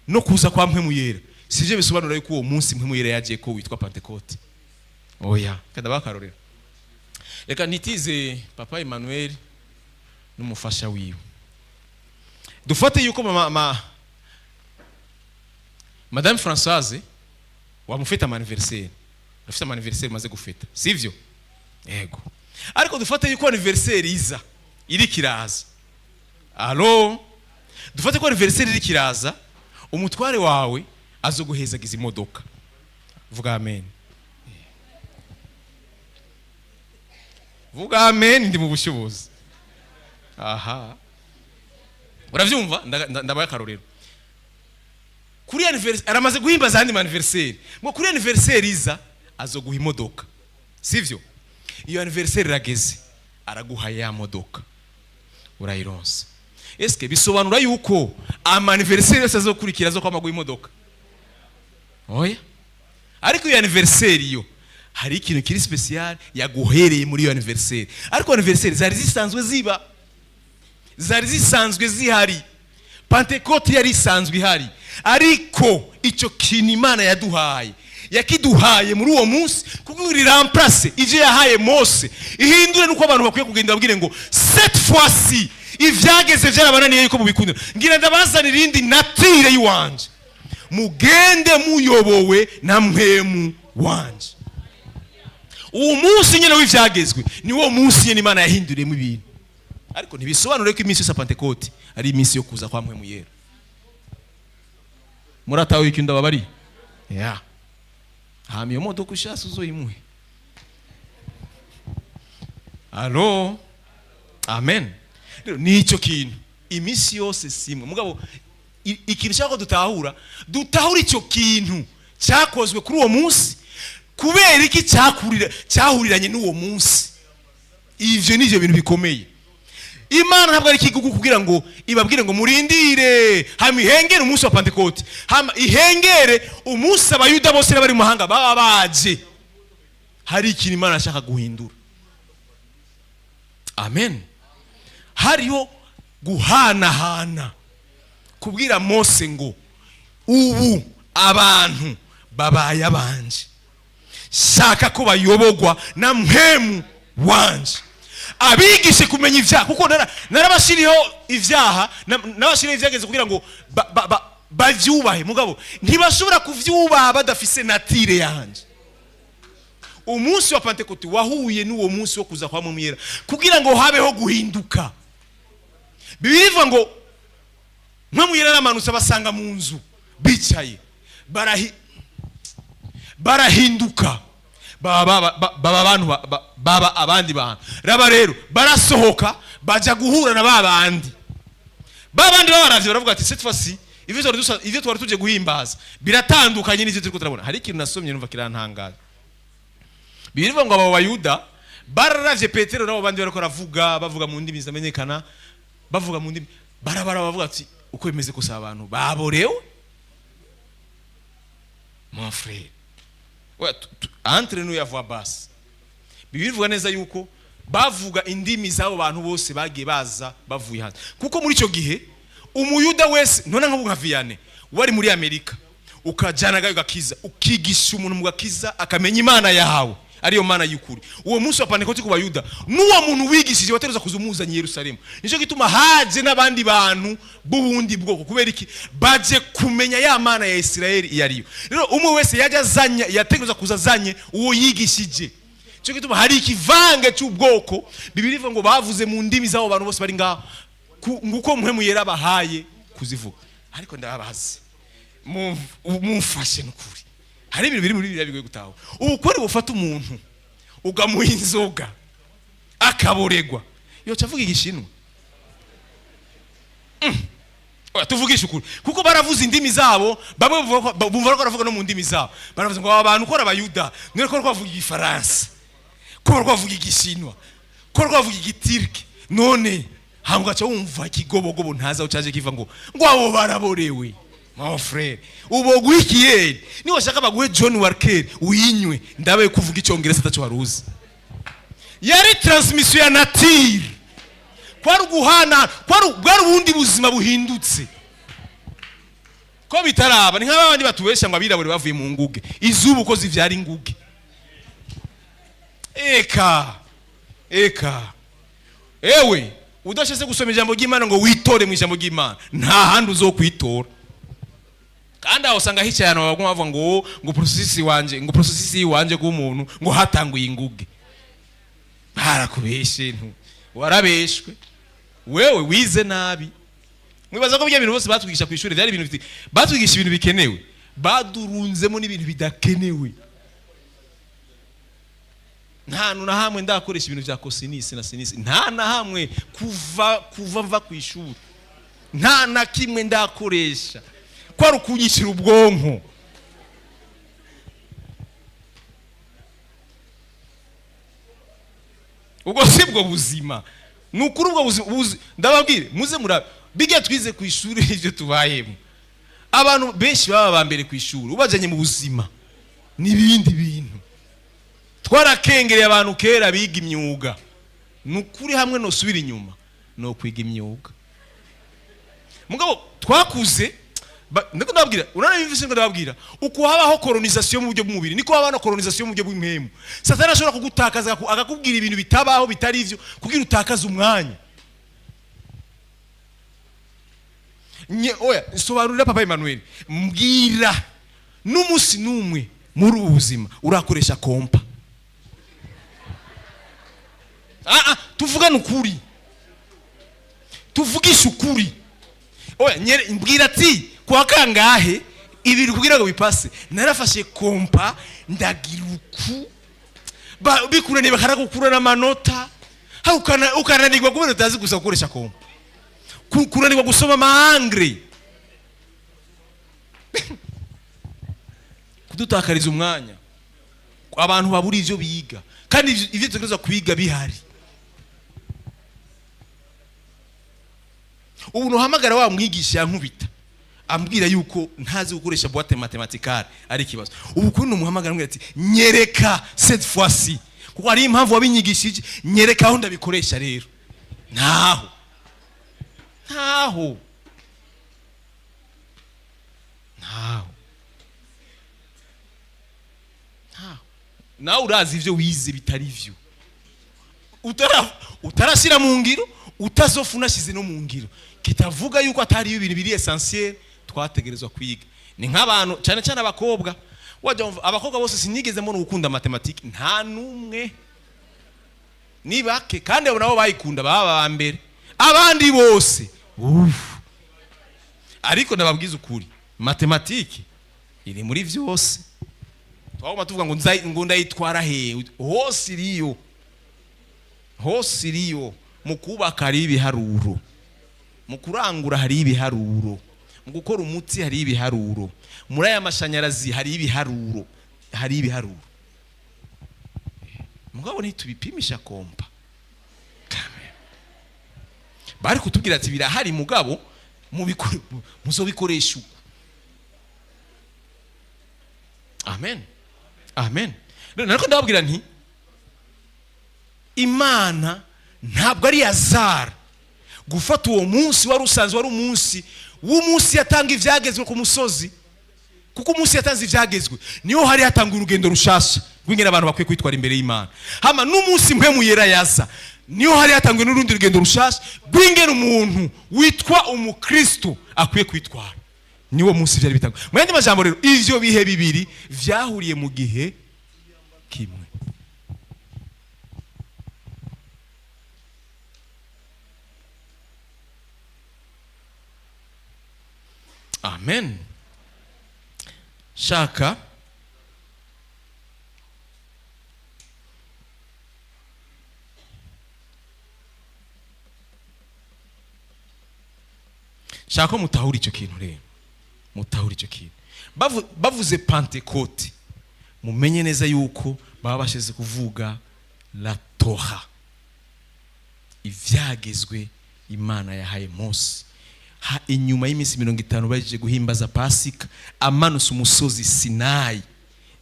A: no kuza kwa mpwemu yera, sije bisobanura yuko uwo munsi mpwemu yera yagiye ko witwa Pentekote. Oya, kada bakarorera. Reka nitize Papa Emmanuel n'umufasha wiwe. Dufate yuko Madame Françoise wamufeta anniversaire. Afite anniversaire maze gufeta, sivyo? Yego. Ariko dufate yuko anniversaire iza iri kiraza. Allo? Dufate ko anniversaire iri kiraza, umutware wawe azoguhezagiza imodoka. Vuga amen. Vuga amen ndi mu bushobozi. Aha. Uravyumva? Ndabaye akarorero. Kuri anniversaire aramaze guhimbaza andi anniversaire. Ngo kuri anniversaire iza azoguha imodoka. Sivyo? Iyo anniversaire irageze araguha ya modoka. Urayironsa. Eske bisobanura yuko anniversaire yose azokurikira zo kwamaguha imodoka? Oya. Ariko iyo anniversaire yo hari ikintu kiri special yaguhereye muri iyo anniversaire. Ariko anniversaire zari zisanzwe zihari. Pentekote yari isanzwe ihari. Ariko icyo kintu Imana yakiduhaye muri uwo munsi kuko remplace ivyo yahaye Mose, ihindure nuko abantu bakwiye kugenda babwire ngo cette fois-ci ivyageze vyarabananiye yuko mubikundira, ngira ndabazanira irindi natire yiwanje, mugende muyobowe na mpwemu wanje. Uwo munsi nyene w'ivyagezwe ni wo munsi nyene Imana yahinduriyemo ibintu. Ariko ntibisobanure ko iminsi ya Pentekote ari iminsi yo kuza kwa mpwemu yera. Muratawe iki ndababari? Yeah. Hami yo modoka ushasa uzoyimuhe. Allo? Amen. Ni icyo kintu iminsi yose simwe mugabo ikintu cyako dutahura icyo kintu cyakozwe kuri uwo munsi kubera iki cyahuriranye n'uwo munsi. Ivyo nivyo bintu bikomeye. Imana ntabwo ari kigugu kugira ngo ibabwire ngo murindire hama ihengere umunsi wa Pentekote, hama ihengere umunsi abayuda bose bari mu mahanga baba baje. Hari ikintu Imana ashaka guhindura. Amen. Hariyo guhanahana kubwira Mose ngo ubu abantu babaye abanje, shaka ko bayobogwa na mpwemu wanje, abigishe kumenya ivyaha kuko narabashiriho ivyaha nabashiriho ivyageze kugira ngo bavyubahe, mugabo ntibashobora kuvyubaha badafise natire yanje. Umunsi wa Pentekote wahuye n'uwo munsi wo kuza kwa mpwemu yera kugira ngo habeho guhinduka. Bibiliya ivuga ngo mpwemu yera aramanutse basanga mu nzu bicaye barahinduka baba abandi bantu. Raba rero barasohoka baja guhura na babandi babaravye baravuga ati cette fois-ci ivyo twari tuje guhimbaza biratandukanye n'ivyo turiko turabona. Hari ikintu nasomye numva kirantangaza. Bibiliya ivuga ngo abo bayuda bararavye Petero nabo bandi bariko bavuga mu ndimi zamenyekana, bavuga mu ndimi bavuga ati uko bimeze ko abantu baborewe. Mon frère, entre nous yavwa basi. Bibiliya ivuga neza yuko bavuga indimi z'abo bantu bose bagiye baza bavuye hanze. Kuko muri ico gihe umuyuda wese none nka Vianney wari muri Amerika ukajana gayo gakiza ukigisha umuntu mu gakiza akamenya Imana yahawe ariyo Mana y'ukuri. Uwo munsi wa Pentekote ku bayuda n'uwo muntu wigishije wateruza kuzumuza ni Yerusalemu. Nico gituma haje n'abandi bantu bubundi bwoko kubera iki baje kumenya ya Mana ya Isirayeli iyariyo. Rero umwe wese yajazanya yateruza kuzazanye uwo yigishije. Nico gituma hari ikivange cy'ubwoko. Bibiliya ivuga ngo bavuze mu ndimi z'abo bantu bose bari ngaho nguko mpwemu yera bahaye kuzivuga. Ariko ndababaza mumfashe n'ukuri. Hari ibintu biri muri Bibiliya bigoye gutaho. Ubukore bufata umuntu ugamuha inzoga akaboregwa, yo cavuga igishinwa. Tuvugisha ukuri kuko baravuza indimi zabo, bamwe bumva ko baravuga no mu ndimi zabo. Baravuze ngo abantu ukora abayuda mwe ko bavuga igifaransa, ko bavuga igishinwa, ko bavuga igitiriki, none hanga cha umva kigobogobo ntaza ucaje kiva ngo abo baraborewe. Mon frère, ubo gwikiye ni washaka baguhe John Walker uyinywe ndabaye kuvuga icyongereza tacho waruzi. Yari transmission ya nature. Kwari guhana, kwari ubundi buzima buhindutse. Ko bitaraba ni nk'abandi batubesha ngo abirabure bavuye mu nguge. Izubu ko zivyara inguge. Eka. Ewe, udashese gusoma ijambo ry'Imana ngo witore mu ijambo ry'Imana. Nta handi uzokwitora. Kandi aho usanga hicaye abantu bagomba bavuga ngo processi wanje k'umuntu ngo hatanguye inguge. Barakubeshe warabeshwe. Wewe wize nabi. Mwibaza ko ibyo bintu bose batwigisha ku ishuri byari ibintu batwigisha ibintu bikenewe, badurunzemo n'ibintu bidakenewe. Nta na hamwe ndakoresha ibintu bya cosinus na sinus, nta na hamwe kuva mva ku ishuri, nta na kimwe ndakoresha. Kwari ukunyishira ubwonko. Ubwo sibwo buzima. Nukuri ubwo buzima ndababwire muze mura bige twize ku ishuri ivyo tubayemo. Abantu benshi baba bambere ku ishuri ubajanye mu buzima n'ibindi bintu. Twarakengereye abantu kera biga imyuga. Nukuri hamwe no subira inyuma no kwiga imyuga. Mugabo twakuze ndiko ndababwira uranabivise ngo ndababwira uko habaho colonisation mu buryo bw'umubiri niko habaho colonisation mu buryo bw'impemu. Satani ashobora kugutakaza akakubwira ibintu bitabaho bitari ivyo kugira utakaza umwanya. Oya sobanurira Papa Emmanuel mbwira n'umusi numwe muri ubuzima urakoresha kompa. Tuvugana ukuri, tuvugisha ukuri. Oya mbwira ati kwa kangahe ibiri kugira ngo bipase narafashe kompa ndagira uku bikurane bakaragukurana amanota ukananirwa kubera utazi gusa gukoresha kompa, kuranirwa gusoma amahangre, kudutakariza umwanya. Abantu baburi ivyo biga kandi ivyo tugereza kwiga bihari. Ubu nohamagara wa mwigisha yankubita ambwira yuko ntazi gukoresha boîte mathématicale ari kibazo. Ubu kuri numuhamagara mbwira ati nyereka cette fois-ci kuko ari impamvu wabinyigishije, nyereka aho ndabikoresha rero. Ntaho nawe urazi ivyo wize bitari vyo, utarashira mu ngiro, utazofuna shize no mu ngiro. Kitavuga yuko atari ibintu biri essentiel twategerezwa kwiga. Ni nk'abantu cyane cyane abakobwa, abakobwa bose sinigeze mbona gukunda matematike, nta numwe. Nibake kandi abo nabo bayikunda baba bambere abandi bose. Ariko ndababwiza ukuri, matematike iri muri vyose. Twagomba tuvuga ngo ndayitwara he? Hose iriyo. Mu kubaka hari ibiharuro, mu kurangura hari ibiharuro, mu gukora umutsi hari ibiharuro, muri aya mashanyarazi hari ibiharuro. Mugabo ntitubipimisha kompa. Bari kutubwira ati birahari mugabo muzobikoresha. Amen. Nariko ndababwira nti Imana ntabwo ari yazara gufata uwo munsi wari usanzwe wari umunsi yatanga ivyagezwe ku musozi, kuko umunsi yatanze ivyagezwe niho hari hatanga urugendo rushasha rw'ingene abantu bakwiye kwitwara imbere y'Imana. Hama n'umunsi mpemu yera yaza niho hari hatangwe n'urundi rugendo rushasha rw'ingene umuntu witwa umukristo akwiye kwitwara. Niwo munsi byari bitangwa. Mu yandi majambo rero ivyo bihe bibiri vyahuriye mu gihe kimwe. Amen. shaka shaka mutahura icyo kintu rero, mutahura icyo kintu. Bavuze Pentecote, mumenye neza yuko baba bashize kuvuga la Torah, ivyagezwe Imana yahaye Mose inyuma y'iminsi 50 baje guhimbaza Pasika, amanuse umusozi Sinai,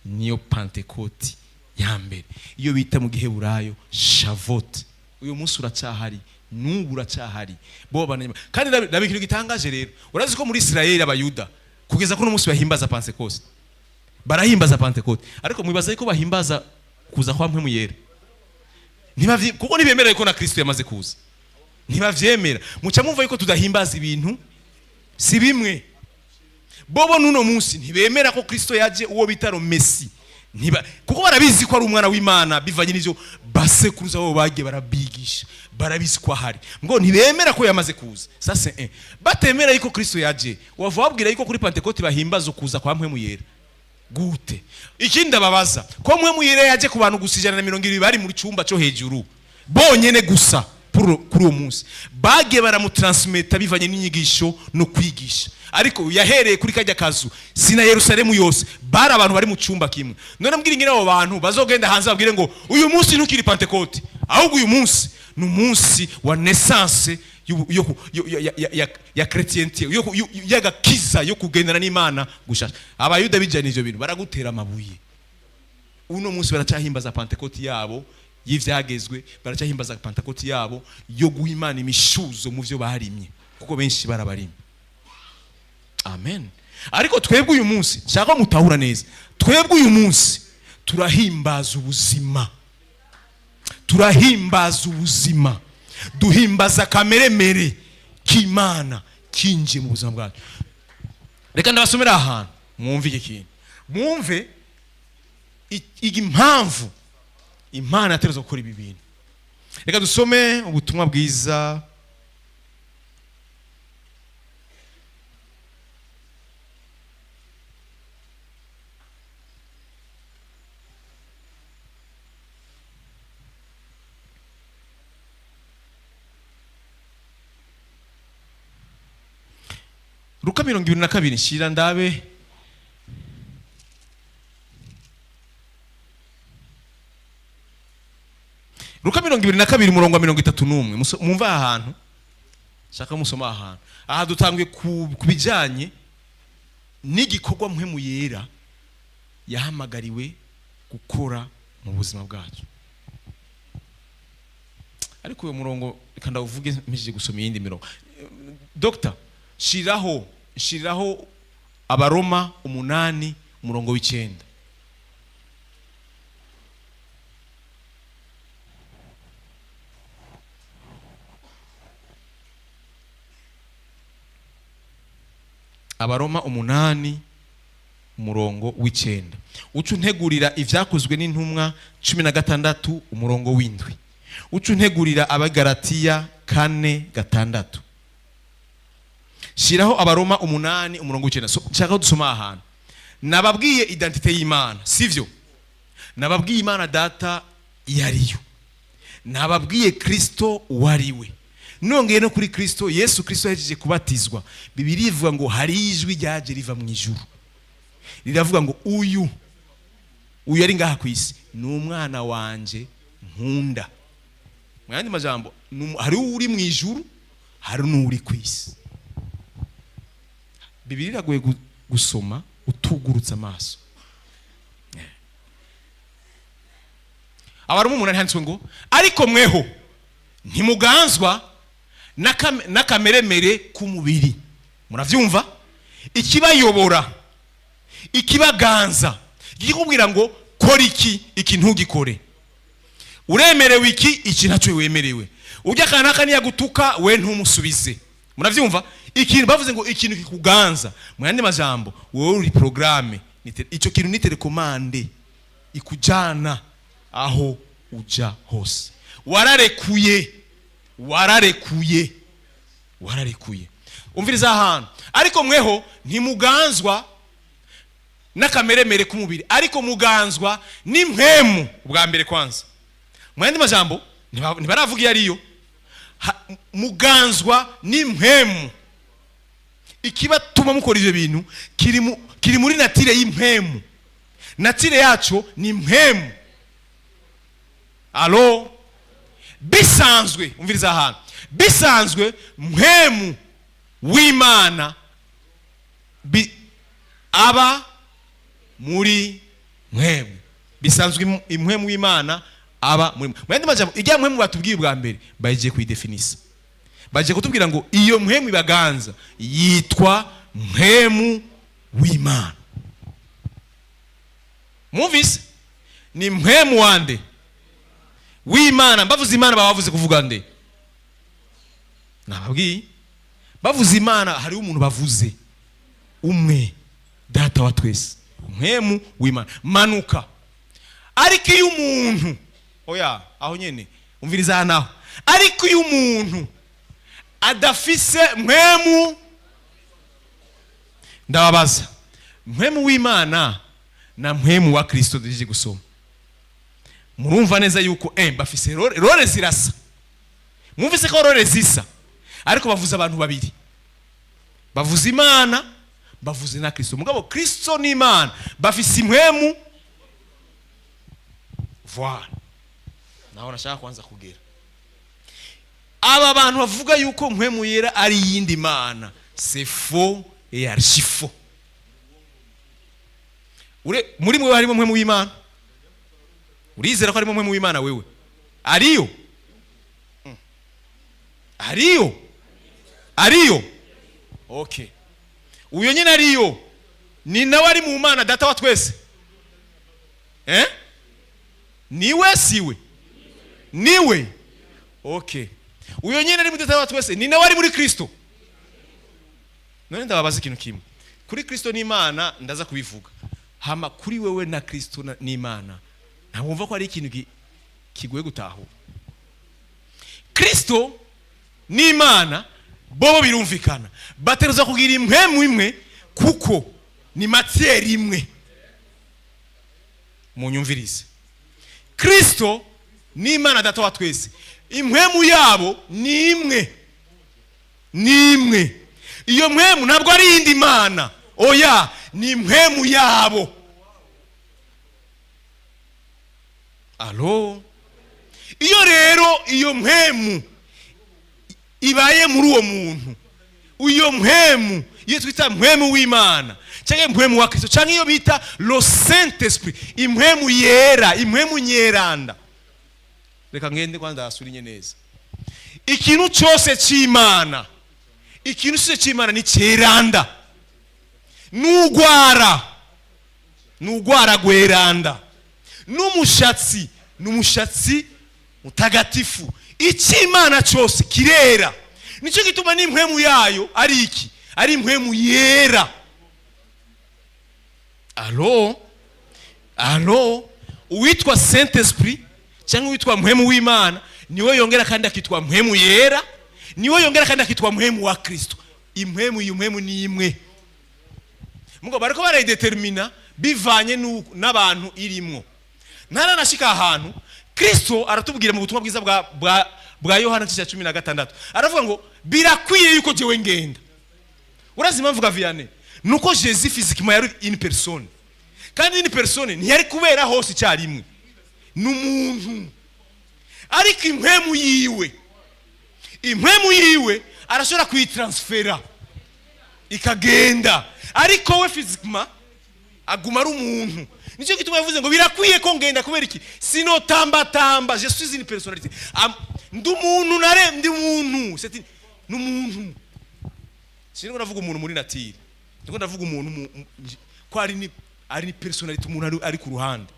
A: niyo Pentecote ya mbere, iyo bita mu Giheburayo Shavuot. Uyu munsi uracyahari, n'ubu uracyahari bo bananyuma. Kandi nabikintu gitangaje rero, urazi ko muri Israeli abayuda kugeza ko n'umunsi bahimbaza Pentecote, barahimbaza Pentecote, ariko mwibaza yuko bahimbaza kuza kwa mpemu yera? Kuko ntibemera yuko na Kristo yamaze kuza, ntibavyemera. Muca mumva yuko tudahimbaza ibintu si bimwe. Bobo nuno munsi ntibemera ko Kristo yaje, uwo bitaro Messi, kuko barabizi ko ari umwana w'Imana, bivanye n'ivyo basekuruza bo bagiye barabigisha, barabizi ko ahari, ngo ntibemera ko yamaze kuza. Sasa batemera yuko Kristo yaje, wava wabwira yuko kuri Pentecote bahimbaza kuza kwa mpemu yera gute? Ikindi ababaza ko mpemu yera yaje ku bantu gusa 120 bari muri cyumba cyo hejuru bonyene gusa. Kuri uwo munsi bagiye baramutransmeta bivanye n'inyigisho no kwigisha, ariko yahereye kuri kajya kazu sina Yerusalemu yose, bari abantu bari mu cyumba kimwe. None mbwira ngira abo bantu bazogenda hanze babwire ngo uyu munsi ntukiri Pentecote, ahubwo uyu munsi ni umunsi wa naissance ya chrétienté, y'agakiza, yo kugendana n'Imana gushasha. Abayuda bijana ivyo bintu baragutera amabuye. Uno munsi baracahimbaza Pentecote yabo y'ivyagezwe, baracahimbaza Pentecote yabo yo guha Imana imishuzo mu vyo barimye, kuko benshi barabarimye. Amen. Ariko twebwe uyu munsi, shaka mutahura neza, twebwe uyu munsi turahimbaza ubuzima, turahimbaza ubuzima, duhimbaza kameremere k'Imana kinje mu buzima bwacu. Reka ndabasomera ahantu mwumve iki kintu, mwumve impamvu Imana yatereza gukora ibi bintu. Reka dusome ubutumwa bwiza Luka 22 shira ndabe Luka 22 murongo wa 31. Mumva ahantu shaka musoma ahantu aha dutangiye kubijanye n'igikorwa mpemu yera yahamagariwe gukora mu buzima bwacu. Ariko uyo murongo reka ndavuge mpije gusoma yindi mirongo. Dr. shiraho Abaroma 8 umurongo w'9. Abaroma 8 umurongo w'9. Ucu ntegurira ivyakozwe n'intumwa 16 umurongo w'7. Ucu ntegurira Abagalatiya 4:6. Shiraho Abaroma 8 umurongo w'9. Nshaka dusoma ahantu. Nababwiye identite y'Imana, sivyo? Nababwiye Imana data yariyo, nababwiye Kristo wariwe. Nongeye no kuri Kristo, Yesu Kristo yaje kubatizwa. Bibiri ivuga ngo hari ijwi ryaje riva mu ijuru, riravuga ngo uyu ari ngaha ku isi ni umwana wanje nkunda. Mu yandi majambo, hari uri mu ijuru, hari n'uri ku isi. Bibiri iragoye gusoma utugurutse amaso. Abarimo umuntu handitswe ngo ariko mweho ntimuganzwa n'akameremere k'umubiri. Muravyumva? Ikibayobora, ikibaganza, gikubwira ngo kora iki ntugikore. Uremerewe iki ntacyo wemerewe. Ujya kanaka niya gutuka we ntumusubize. Muravyumva? Ikintu bavuze ngo ikintu kikuganza, mu yandi majambo wowe uri programme, ico kintu ni telecommande ikujana aho uja hose. Wararekuye. Umviriza ahantu. Ariko mweho ntimuganzwa n'akameremere k'umubiri, ariko muganzwa n'impwemu bwa mbere kwanza. Mu yandi majambo ntibaravuga iyo ariyo, muganzwa n'impwemu. Ikibatuma mukora ivyo bintu kiri muri natire y'impwemu. Natire yacu ni impwemu. Alo, bisanzwe umviriza ahantu, bisanzwe mpwemu w'Imana aba muri mpwemu. Bisanzwe impwemu w'Imana aba muri mpwemu. Mwende majambo ijya mpwemu batubwiye bwa mbere bagiye kuyidefinisa, bagiye kutubwira ngo iyo mpwemu ibaganza yitwa mpwemu w'Imana. Muvise ni mpwemu wande w'Imana. Bavuze Imana bavuze kuvuga nde? Nababwiye bavuze Imana hari umuntu bavuze umwe, data wa twese, mpwemu w'Imana manuka. Ariko iyo umuntu oya aho nyene umviriza naho, ariko iyo umuntu adafise mpwemu, ndababaza mpwemu w'Imana na mpwemu wa Kristo dije gusoma, murumva neza yuko bafise role zirasa. Mwumvise ko role zisa, ariko bavuze abantu babiri, bavuze Imana bavuze na Kristo. Mugabo Kristo n'Imana bafise impwemu. Voilà, naho nashaka kwanza kugera aba bantu bavuga yuko mpwemu yera ari yindi Mana, c'est faux et archi faux. Muri mwe harimo mpwemu w'Imana? Urizera ko harimo mpwemu w'Imana wewe? Ariyo? Ariyo? Okay. Uyo nyine ariyo ni nawe ari mu Mana, data wa twese. Niwe siwe? Niwe. Okay. Uyo nyine ari mu data wa twese ni nawe ari muri Kristo. None ndababaza ikintu kimwe. Kuri Kristo n'Imana ndaza kubivuga. Hama kuri wewe na Kristo n'Imana ntabumva ko ari ikintu kigoye gutahura. Kristo n'Imana bobo birumvikana, bateruza kugira impwemu imwe kuko ni matière imwe. Munyumvirize, Kristo n'Imana data wa twese impwemu yabo ni imwe. Iyo mpwemu ntabwo ari indi Mana, oya ni impwemu yabo. Alo, iyo rero iyo mpwemu ibaye muri uwo muntu, iyo mpwemu iyo twita mpwemu w'Imana cyangwa mpwemu wa Kristo cyangwa iyo bita le Saint Esprit, impwemu yera, impwemu nyeranda. Reka ngende kwanza asurinye neza. Ikintu cyose cy'Imana, ikintu cyose cy'Imana ni cyeranda. Nugwara gweranda, n'umushatsi mutagatifu. Icy'Imana cyose kirera. Nicyo gituma n'impwemu yayo ari iki? Ari impwemu yera. Alo, uwitwa Saint Esprit cyangwa uwitwa mpwemu w'Imana niwe yongera kandi akitwa mpwemu yera, niwe yongera kandi akitwa mpwemu wa Kristo. Impwemu ni imwe. Mugo bariko barayidetermina bivanye n'abantu irimo. Ntaranashika ahantu Kristo aratubwira mu butumwa bwiza bwa Yohana 16 aravuga ngo birakwiye yuko jewe ngenda. Urazima mvuga Vianney nuko Jésus physiquement yari une personne, kandi une personne ntiyari kubera hose icyarimwe, n'umuntu. Ariko impwemu yiwe arashobora kuyitransfera ikagenda, ariko we physiquement aguma ari umuntu. Nicyo gituma yavuze ngo birakwiye ko ngenda, kubera iki? Sino tamba je suis une personnalité. Ndi umuntu c'est n'umuntu. Siniko ndavuga umuntu muri natire, ndiko ndavuga umuntu ko ari ni personnalité, umuntu ari ku ruhande.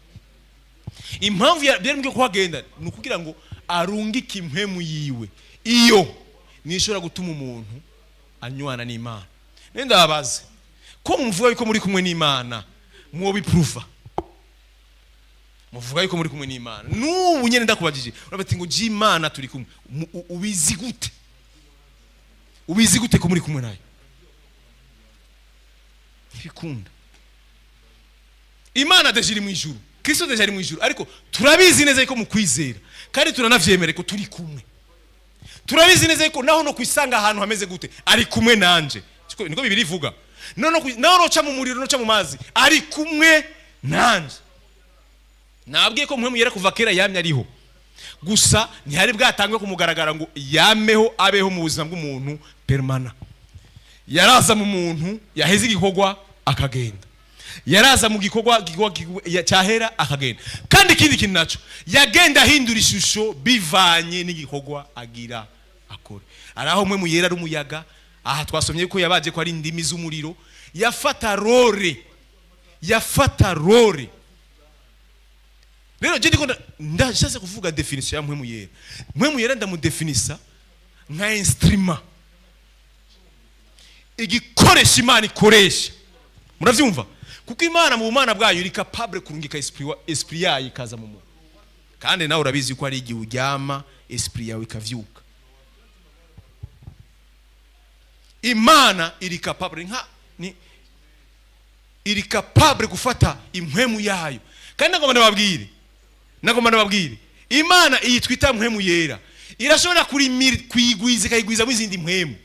A: Impamvu byarembye ko hagenda nukugira ngo arungike impwemu yiwe, iyo nishobora gutuma umuntu anywana n'Imana. Nenda abaze ko mvuga yuko muri kumwe n'Imana, mwo biproofa. Muvuga yuko muri kumwe n'Imana. N'ubu nyene ndakubajije, urabati ngo Imana turi kumwe. Ubizi gute? Ubizi gute ko muri kumwe nayo? Ntibikunda. Imana deje iri mu ijuru, Kristo deje ari mu ijuru, ariko turabizi neza ko mu kwizera kandi turanavyemere ko turi kumwe. Turabizi neza ko naho no kwisanga ahantu hameze gute ari kumwe nanje. Niko Bibiri ivuga. Naho noca mu muriro noca mu mazi ari kumwe nanje. Nabwiye ko mpwemu yera kuva kera yamye ariho. Gusa ntihari bwatangwe kumugaragara ngo yameho abeho mu buzima bw'umuntu permana. Yaraza mu muntu yaheze igikorwa akagenda. Yaraza mu gikorwa cyahera akagenda. Kandi ikindi kintu naco yagenda ahindura ishusho bivanye n'igikorwa agira akore. Araho mpwemu yera ari umuyaga. Aha twasomye ko yabaje ko ari indimi z'umuriro. Yafata role. Rero je ndiko ndashaka kuvuga definition ya mpwemu yera. Mpwemu yera ndamudefinisa nka instrument. Igikoresha Imana ikoresha. Muravyumva? Kuko Imana mu bumana bwayo iri capable kurungika esprit yayo ikaza mu muntu. Kandi nawe urabizi ko ari igihe uryama esprit yawe ikavyuka. Imana iri capable iri capable gufata impwemu yayo. Kandi nagomba nababwire Imana iyitwita mpwemu yera irashobora kwigwiza ikayigwiza mu izindi mpwemu.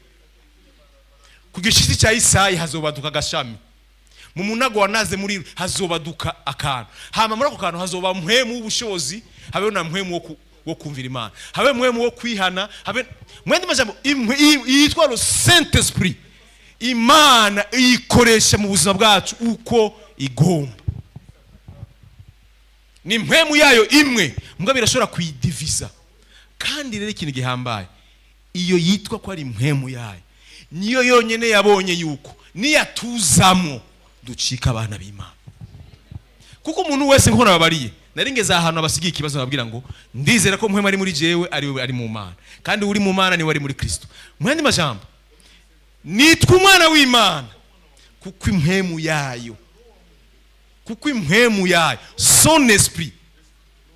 A: Ku gishitsi cya Isayi hazobaduka agashami, mu munago wanaze muri hazobaduka akantu, hama muri ako kantu hazoba mpwemu w'ubushobozi, habe na mpwemu wo kumvira Imana, habe mpwemu wo kwihana, habe mwende majambo yitwa le Saint Esprit. Imana iyikoresha mu buzima bwacu uko igomba. Ni mpwemu yayo imwe mugabo irashobora kuyidivisa. Kandi rero ikintu gihambaye iyo yitwa ko ari mpwemu yayo niyo yonyene yabonye yuko niyatuzamo ducika abana b'Imana. Kuko umuntu wese nkora babariye naringeza ahantu abasigiye ikibazo nababwira ngo ndizera ko mpwemu ari muri jewe ari mu Mana, kandi uri mu Mana ni wari muri Kristo. Mwende majambo nitwa umwana w'Imana kuko impwemu yayo son esprit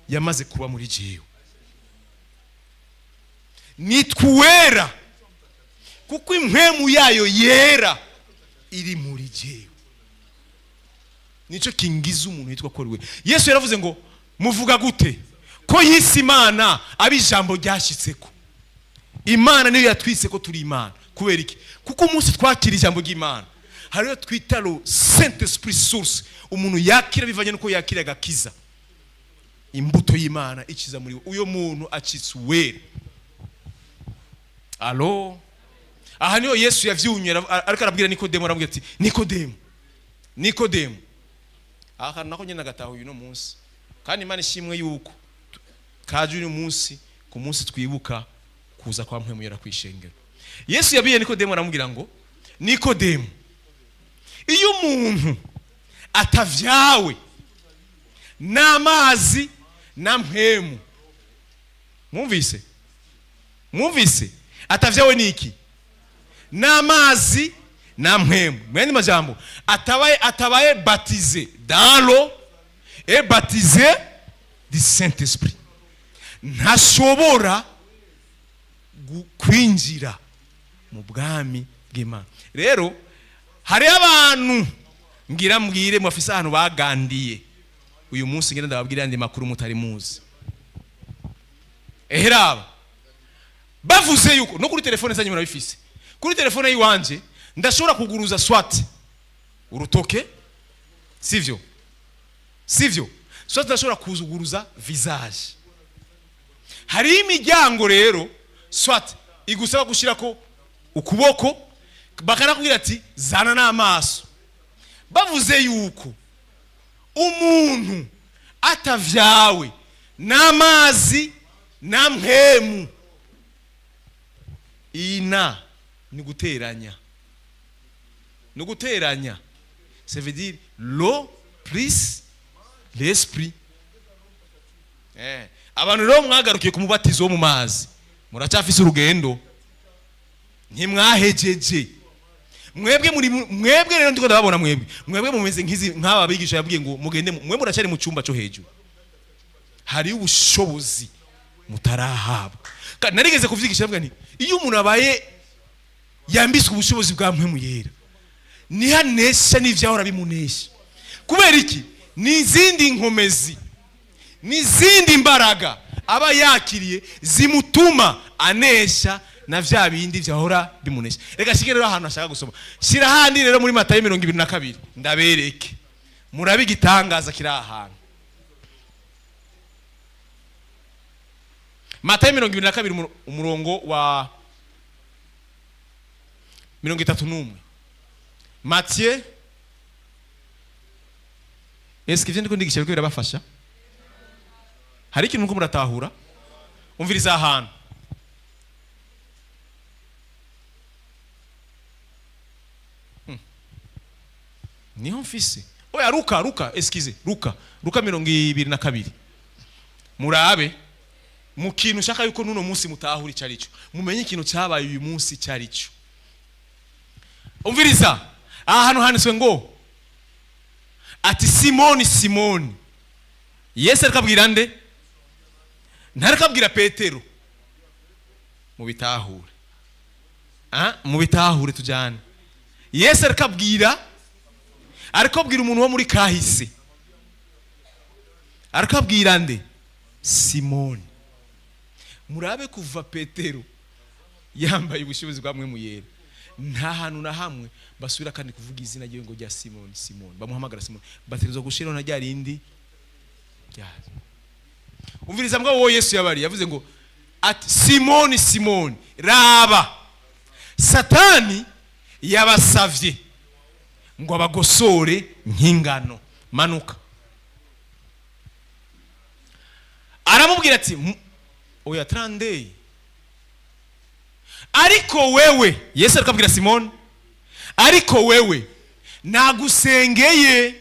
A: yamaze kuba muri jewe. Nitwa uwera kuko impwemu yayo yera iri muri jewe. Nico kingiza umuntu yitwa ko ari we. Yesu yaravuze ngo muvuga gute ko yisi Imana abijambo ryashitseko. Imana niyo yatwise ko turi Imana. Kubera iki? Kuko umunsi twakira ijambo ry'Imana hariyo twita lo Saint Esprit source. Umuntu yakira bivanye nuko yakira gakiza. Imbuto y'Imana ikiza muri uyo muntu acitse uwera. Alo. Aha niyo Yesu yavyunye ariko arabwira Nikodemo, aramubwira ati Nikodemo. Aha nako nyene nagataho uyu no munsi. Kandi Imana ishimwe yuko kaje uyu munsi ku munsi twibuka kuza kwa mpwemu yera kwishengero. Yesu yabiye Nikodemo aramubwira ngo Nikodemo, iyo umuntu atavyawe n'amazi na mpwemu, mwumvise atavyawe niki n'amazi na mpwemu, mwene majambo atabaye baptisé dans l'eau et baptisé du Saint-Esprit, ntashobora kwinjira mu bwami bw'Imana. Rero hari abantu mbwire mwafisa ahantu bagandiye uyu munsi ngenda ndababwira andi makuru mutari muzi. Eheraba bavuze yuko no kuri telefone zanyu murabifise. Kuri telefone yiwanje ndashobora kuguruza swat urutoke, sivyo swat ndashobora kuzuguruza visage. Hari imiryango rero swat igusaba gushirako ukuboko bakarakubwira ati zana n'amaso. Bavuze yuko umuntu atavyawe n'amazi na mpwemu ina ni guteranya, ça veut dire l'eau plus l'esprit. Abantu rero mwagarukiye ku mubatizo wo mu mazi muracafise urugendo ntimwahejeje. Mwebwe rero ndiko ndababona mwebwe mumeze nk'aba bigisha yabwiye ngo mugende mwe muracari mu cyumba cyo hejuru. Hari ubushobozi mutarahabwa. Kandi narigeze kuvyigisha avuga nti iyo umuntu abaye yambiswe ubushobozi bwa mpwemu yera nihanesha n'ivyahora bimunesha. Kubera iki? n'izindi nkomezi n'izindi mbaraga aba yakiriye zimutuma anesha na vya bindi vyahora bimunesha. Reka shike rero ahantu ashaka gusoma. Shira handi rero muri Matayo 22 ndabereke. Murabe igitangaza kiri ahantu. Matayo 22 umurongo wa 31. Mathieu, est-ce que ndiko ndigisha ko birabafasha? Hari ikintu nuko muratahura? Umviriza ahantu. Niho mfise. Oya Luka, excuse. Luka 22. Murabe mu kintu shaka yuko nuno munsi mutahura icarico. Mumenye ikintu cyabaye uyu munsi carico. Umviriza. Ahantu handitswe ngo ati Simoni. Yesu arakabwira nde? Ntarakabwira Petero. Mubitahure. Mubitahure tujane. Yesu arakabwira umuntu wo muri kahise. Arakabwira nde? Simoni. Murabe kuva Petero yambaye ubushobozi bwa mwe muyera. Nta hantu na hamwe basubira kandi kuvuga izina rye ngo rya Simoni. Bamuhamagara Simoni. Bategerezwa gushiraho na ryarindi. Umviriza mbwa wo Yesu yabari yavuze ngo ati Simoni raba Satani yabasavye ngo abagosore nk'ingano. Manuka. Aramubwira ati oya trande. Ariko wewe, Yesu arakabwira Simoni, ariko wewe nagusengeye,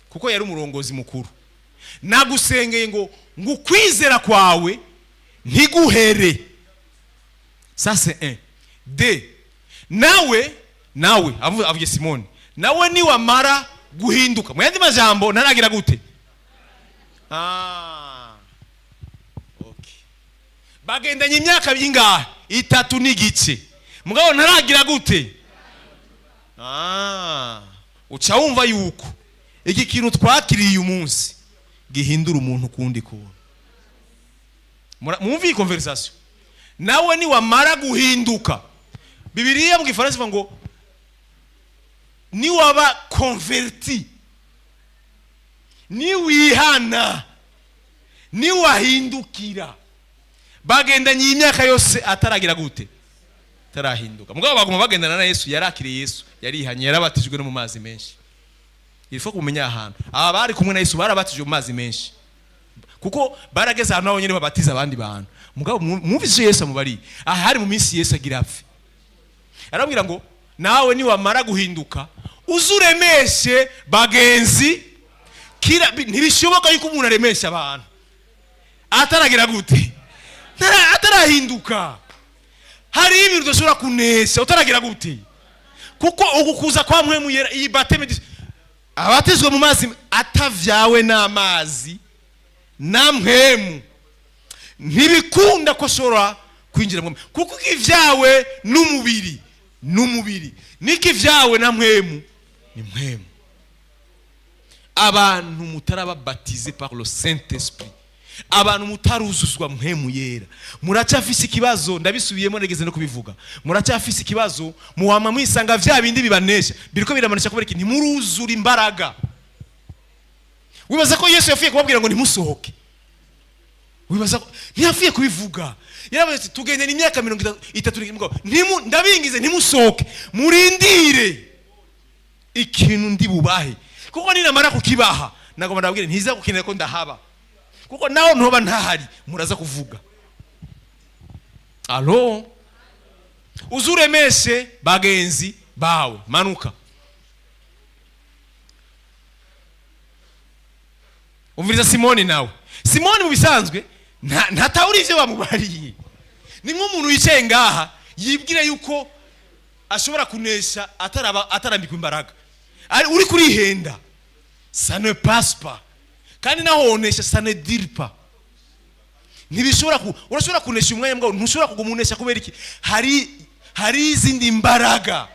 A: kuko yari umurongozi mukuru, nagusengeye ngo ukwizera kwawe ntiguhere. Ça c'est un. De nawe avuye Simoni, nawe ni wamara guhinduka. Mu yandi majambo naragira gute? Okay. Bagendanye imyaka bingahe? 3 n'igice. Mugabo ntaragira gute? Uca wumva yuko iki kintu twakiriye umunsi gihindura umuntu kundi ko. Mumvi iyi conversation. Nawe ni wamara guhinduka. Bibiliya mu Gifaransa ivuga ngo ni waba converti, ni wihana, ni wahindukira. Bagendanye imyaka yose ataragira gute? Tarahinduka. Mugabo baguma bagendana na Yesu, yarakiriye Yesu, yarihanye, yarabatijwe no mu mazi menshi. Ilifo kumenya ahantu aba bari kumwe na Yesu barabatijwe mu mazi menshi, kuko barageze ahantu nabo nyene babatiza abandi bantu. Mugabo mwumvise Yesu amubari ahari mu minsi Yesu agira apfe. Arabwira ngo nawe ni wamara guhinduka uzuremeshe bagenzi. Kira ntibishoboka yuko umuntu aremesha abantu ataragira gute? Atarahinduka. Hari ibintu udashobora kunesha utaragira gute? Kuko ugukuza kwa mwe muyera iyi bateme abatizwe mu mazi atavyawe n'amazi namwemu ntibikunda ko shora kwinjira mu, kuko kivyawe n'umubiri nikivyawe namwemu ni mwemu. Abantu mutarababatize par le Saint-Esprit, abantu mutaruzuzwa mwemu yera, muracafise ikibazo. Ndabisubiyemo negeze no kubivuga. Muracafise ikibazo, muhama mwisanga vya bindi bibanesha biriko biramanisha kubera iki ntimuruzura imbaraga. Wibaza ko Yesu yafiye kubabwira ngo ntimusohoke? Wibaza ko ntiyafiye kubivuga? Yarabaze tugende ni imyaka 30 ndabingize ntimusohoke, murindire ikintu ndi bubahe, kuko ninamara kukibaha nagomba ndabwire ntiza gukenera ko ndahaba, kuko naho ntoba ntahari muraza kuvuga. Alo, uzuremeshe bagenzi bawe. Manuka. Umviriza Simoni nawe. Simoni mu bisanzwe ntatawuri ivyo bamubariye. Ni nk'umuntu yicaye ngaha yibwira yuko ashobora kunesha atarambikwa imbaraga. Uri kurihenda. Ça ne passe pas. Kandi naho onesha ça ne dure pas. Ntibishobora urashobora kunesha umwanya mbwa ntushobora kugumunesha kubera iki? Hari izindi mbaraga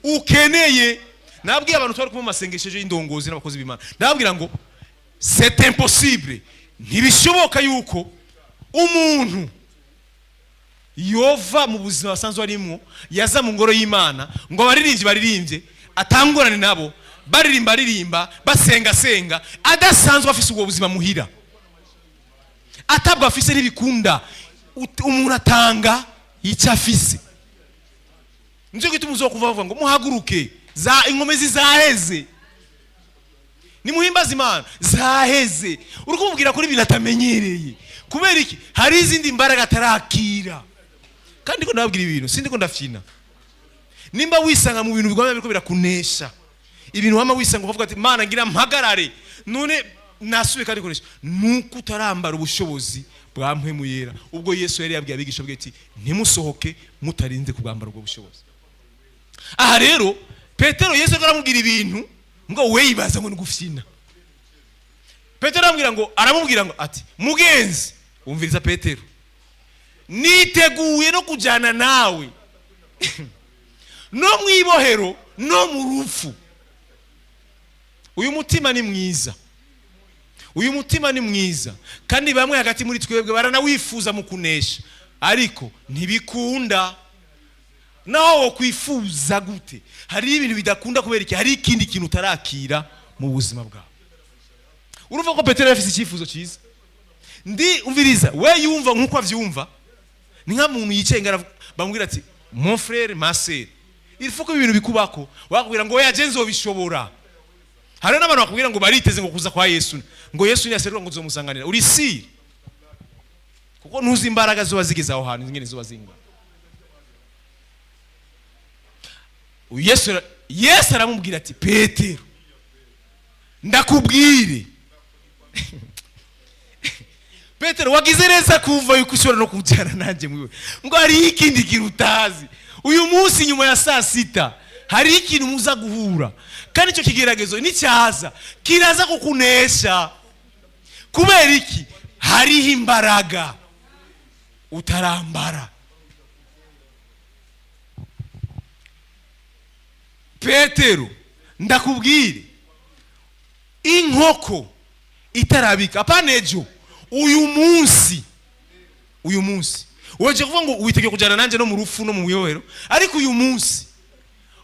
A: ukeneye nabwiye abantu twari kumwe masengesheje y'indongozi n'abakozi b'Imana, ndababwira ngo c'est impossible, ntibishoboka yuko umuntu yova mu buzima basanzwe arimo yaza mu ngoro y'Imana ngo baririmbye atangorane nabo baririmba basenga adasanzwe afise ubwo buzima muhira, atabwa afise n'ibikunda. Umuntu atanga icyo afise. Nje gituma uzokuvuga ngo muhaguruke za inkomezi zaheze, nimuhimbaza Imana zaheze, uri kumubwira kuri ibintu atamenyereye. Kubera iki? Hari izindi mbaraga atarakira. Kandi ko ndababwira ibintu sindi ko ndafyina. Nimba wisanga mu bintu bigomba biriko birakunesha, ibintu wama wisanga uvuga ati Mana ngira mpagarare, none nasubiye kandi koresha, nuko utarambara ubushobozi bwa mpwemu yera. Ubwo Yesu yari yabwiye abigisha bwe ati ntimusohoke mutarinze kubwambara ubwo bushobozi. Aha rero Petero Yesu aramubwira ibintu ngo we yibaza ngo ngufyina. Petero aramubwira ngo ati mugenzi, umviriza Petero, niteguye no kujana nawe no mwibohero no mu rupfu. Uyu mutima ni mwiza, uyu mutima ni mwiza, kandi bamwe hagati muri twebwe baranawifuza mu kunesha, ariko ntibikunda. Naho kwifuza gute? Hari ibintu bidakunda kubera iki? Hari ikindi kintu utarakira mu buzima bwawe. Urumva ko Petero yafise icyifuzo cyiza. Umviriza, we yumva nkuko avyumva, ni nka muntu yicenga bamubwira ati mon frère ma sœur, il faut ko ibintu bikubako wakubwira ngo oya je nzobishobora. Hari n'abantu bakubwira ngo bariteze ngo kuza kwa Yesu, ngo Yesu ni aserura ngo uzomusanganira. Uri si kuko ntuzi imbaraga zo bazigeza aho hantu ngene zo bazinga. Yesu aramubwira ati Petero, ndakubwire Petero, wagize neza kuva yuko ushobora no kujyana nanjye mwiwe, ngo hari ikindi kintu utazi. Uyu munsi nyuma ya saa sita hari ikintu muza guhura, kandi icyo kigeragezo nicyaza kiraza kukunesha. Kubera iki? Hariho imbaraga utarambara. Petero, ndakubwire, inkoko itarabika apana ejo, uyu munsi weje kuvuga ngo witegeye kujana nanje no mu rufu no mu muyohero, ariko uyu munsi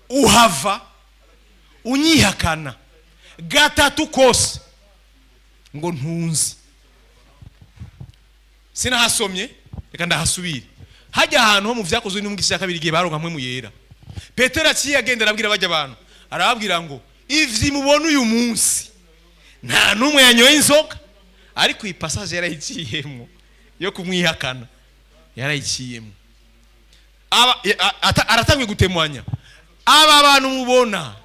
A: uhava unyihakana gatatu kose ngo ntunzi. Sinahasomye, reka ndahasubire. Hajya ahantu ho mu vyakozwe n'umwigisha kabiri gihe baronka mpwemu yera, Petero aciye agenda arabwira bajya abantu, arababwira ngo ivyi mubona uyu munsi nta numwe yanyoye inzoga, ariko iyi passage yarayiciyemo yo kumwihakana, yarayiciyemo. Aratangwe gutemwanya. Aba bantu mubona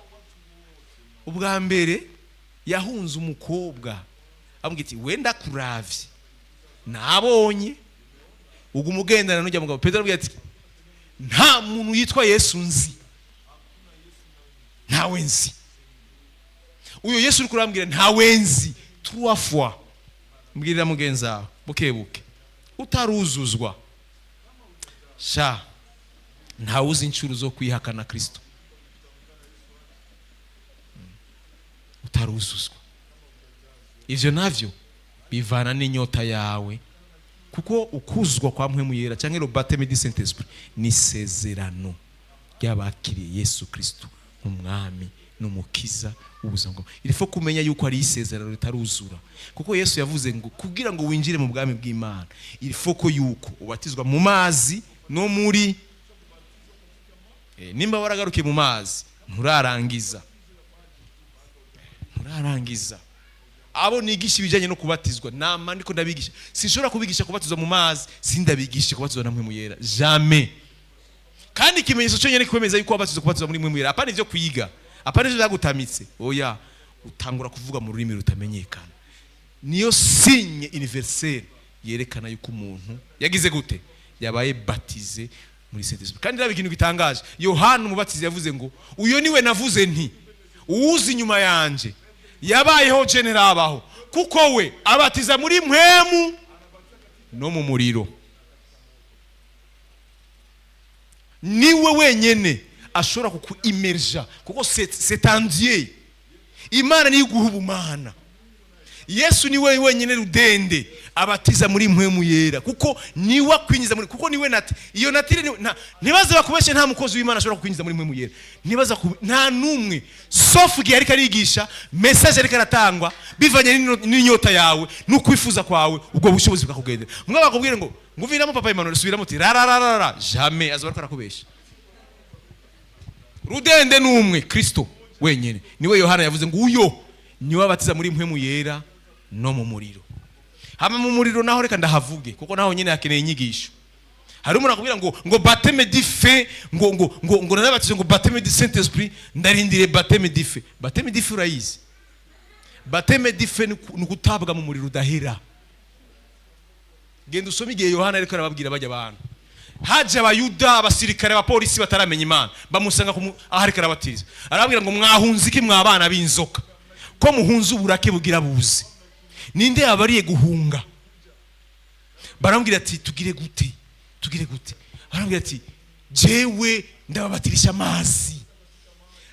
A: ubwa mbere yahunze umukobwa, amubwira ati wenda kuravye nabonye ugu umugendana n'ujya mugabo. Petero arabwira ati nta muntu yitwa Yesu nzi, ntawe nzi. Uyo Yesu uri kurambwira ntawe nzi 3 fois. Mbwirira mugenzi wawe bukebuke utaruzuzwa sha ntawe uzi incuro zo kwihakana Kristo. Utaruzuzwa ivyo navyo bivana n'inyota yawe, kuko ukuzwa kwa mpwemu yera cyangwa le baptême du Saint-Esprit ni sezerano ry'abakiriye Yesu Kristo nk'umwami n'umukiza ubuzima bwawe. Il faut kumenya yuko ari isezerano ritaruzura, kuko Yesu yavuze ngo kugira ngo winjire mu bwami bw'Imana il faut ko yuko ubatizwa mu mazi no muri nimba waragarukiye mu mazi nturarangiza. Abo nigisha ibijanye no kubatizwa nama ndiko ndabigisha, sinshobora kubigisha kubatizwa mu mazi, sindabigisha kubatizwa na mpwemu yera jamais. Kandi ikimenyetso cyo nyene kwemeza yuko kubatizwa muri mpwemu yera apana ivyo kuyiga, apana ivyo byagutamitse, oya utangura kuvuga mu rurimi rutamenyekana. Niyo signe universelle yerekana yuko umuntu yagize gute, yabaye baptisé muri Saint-Esprit. Kandi rabi ikintu gitangaje, Yohana umubatizi yavuze ngo uyo niwe navuze nti uwuzi nyuma yanje yabayeho generabaho, kuko we abatiza muri mpwemu no mu muriro. Niwe wenyene ashobora kukuimerja kuko c'est un Dieu. Imana ni guha ubumana. Yesu ni we wenyine rudende abatiza muri mpwemu yera kuko niwe kwinjiza muri kuko niwe nati iyo natire ntibaza bakubeshe nta mukozi w'Imana ashobora kwinjiza muri mpwemu yera. Ntibaza nta numwe sauf gihe ariko arigisha message ariko aratangwa bivanye n'inyota yawe n'ukwifuza kwawe ubwo bushobozi bwakugendera. Mwe bakubwire ngo nguviramo papa Emmanuel subiramo uti rararara jamais azobariko arakubesha. Rudende numwe Kristo wenyine niwe Yohana yavuze ngo uyo niwe abatiza muri mpwemu yera no mu muriro. Hama mu muriro naho reka ndahavuge kuko naho nyine hakeneye inyigisho. Hari umuntu akubwira ngo baptême du feu ngo narabatije ngo baptême du Saint-Esprit ndarindire baptême du feu. Baptême du feu urayizi? Baptême du feu ni gutabwa mu muriro udahera. Genda usome igihe Yohana ariko arababwira bajya abantu. Haje abayuda abasirikare abapolisi bataramenya Imana bamusanga ahariko arabatiza. Arababwira ngo mwahunze iki mwabana b'inzoka ko muhunze uburake bugira buzi. Ninde yabariye guhunga? Barambwira ati tugire gute? Barambwira ati jewe ndababatirisha amazi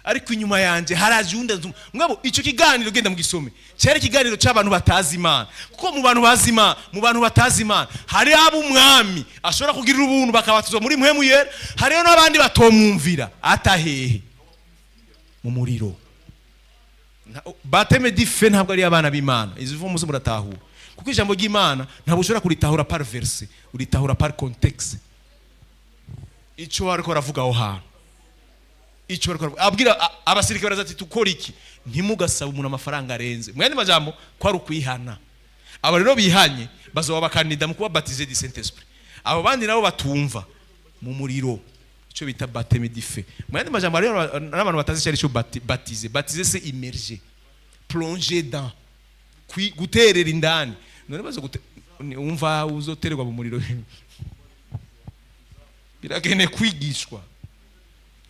A: ariko inyuma yanje haraje unda mwabo. Ico kiganiro genda mugisome cyari kiganiro cy'abantu batazi Imana kuko mu bantu batazi Imana hari abo umwami ashobora kugirira ubuntu bakabatuzwa muri mpwemu yera, hari n'abandi batomwumvira atahehe mu muriro. Baptême du feu ntabwo ari abana b'Imana. Izivo muze muratahura kuko ijambo ry'Imana ntabwo ushobora kuritahura par verset, uritahura par contexte. Ico ariko aravuga aho hantu, ico ariko abwira abasirikare bazati tukora iki? Ntimugasaba umuntu amafaranga arenze. Mwene majambo ko ari ukwihana. Aba rero bihanye bazoba bakandida mu kuba baptisé du Saint-Esprit. Abo bandi nabo batumva mu muriro. Ico bita baptême du feu. Mwene majambo rero n'abantu batazi cyari cyo baptiser. Baptiser c'est immerger, plonger dans, guterera indani. None bazo umva uzotererwa mu muriro. Biragene kwigishwa.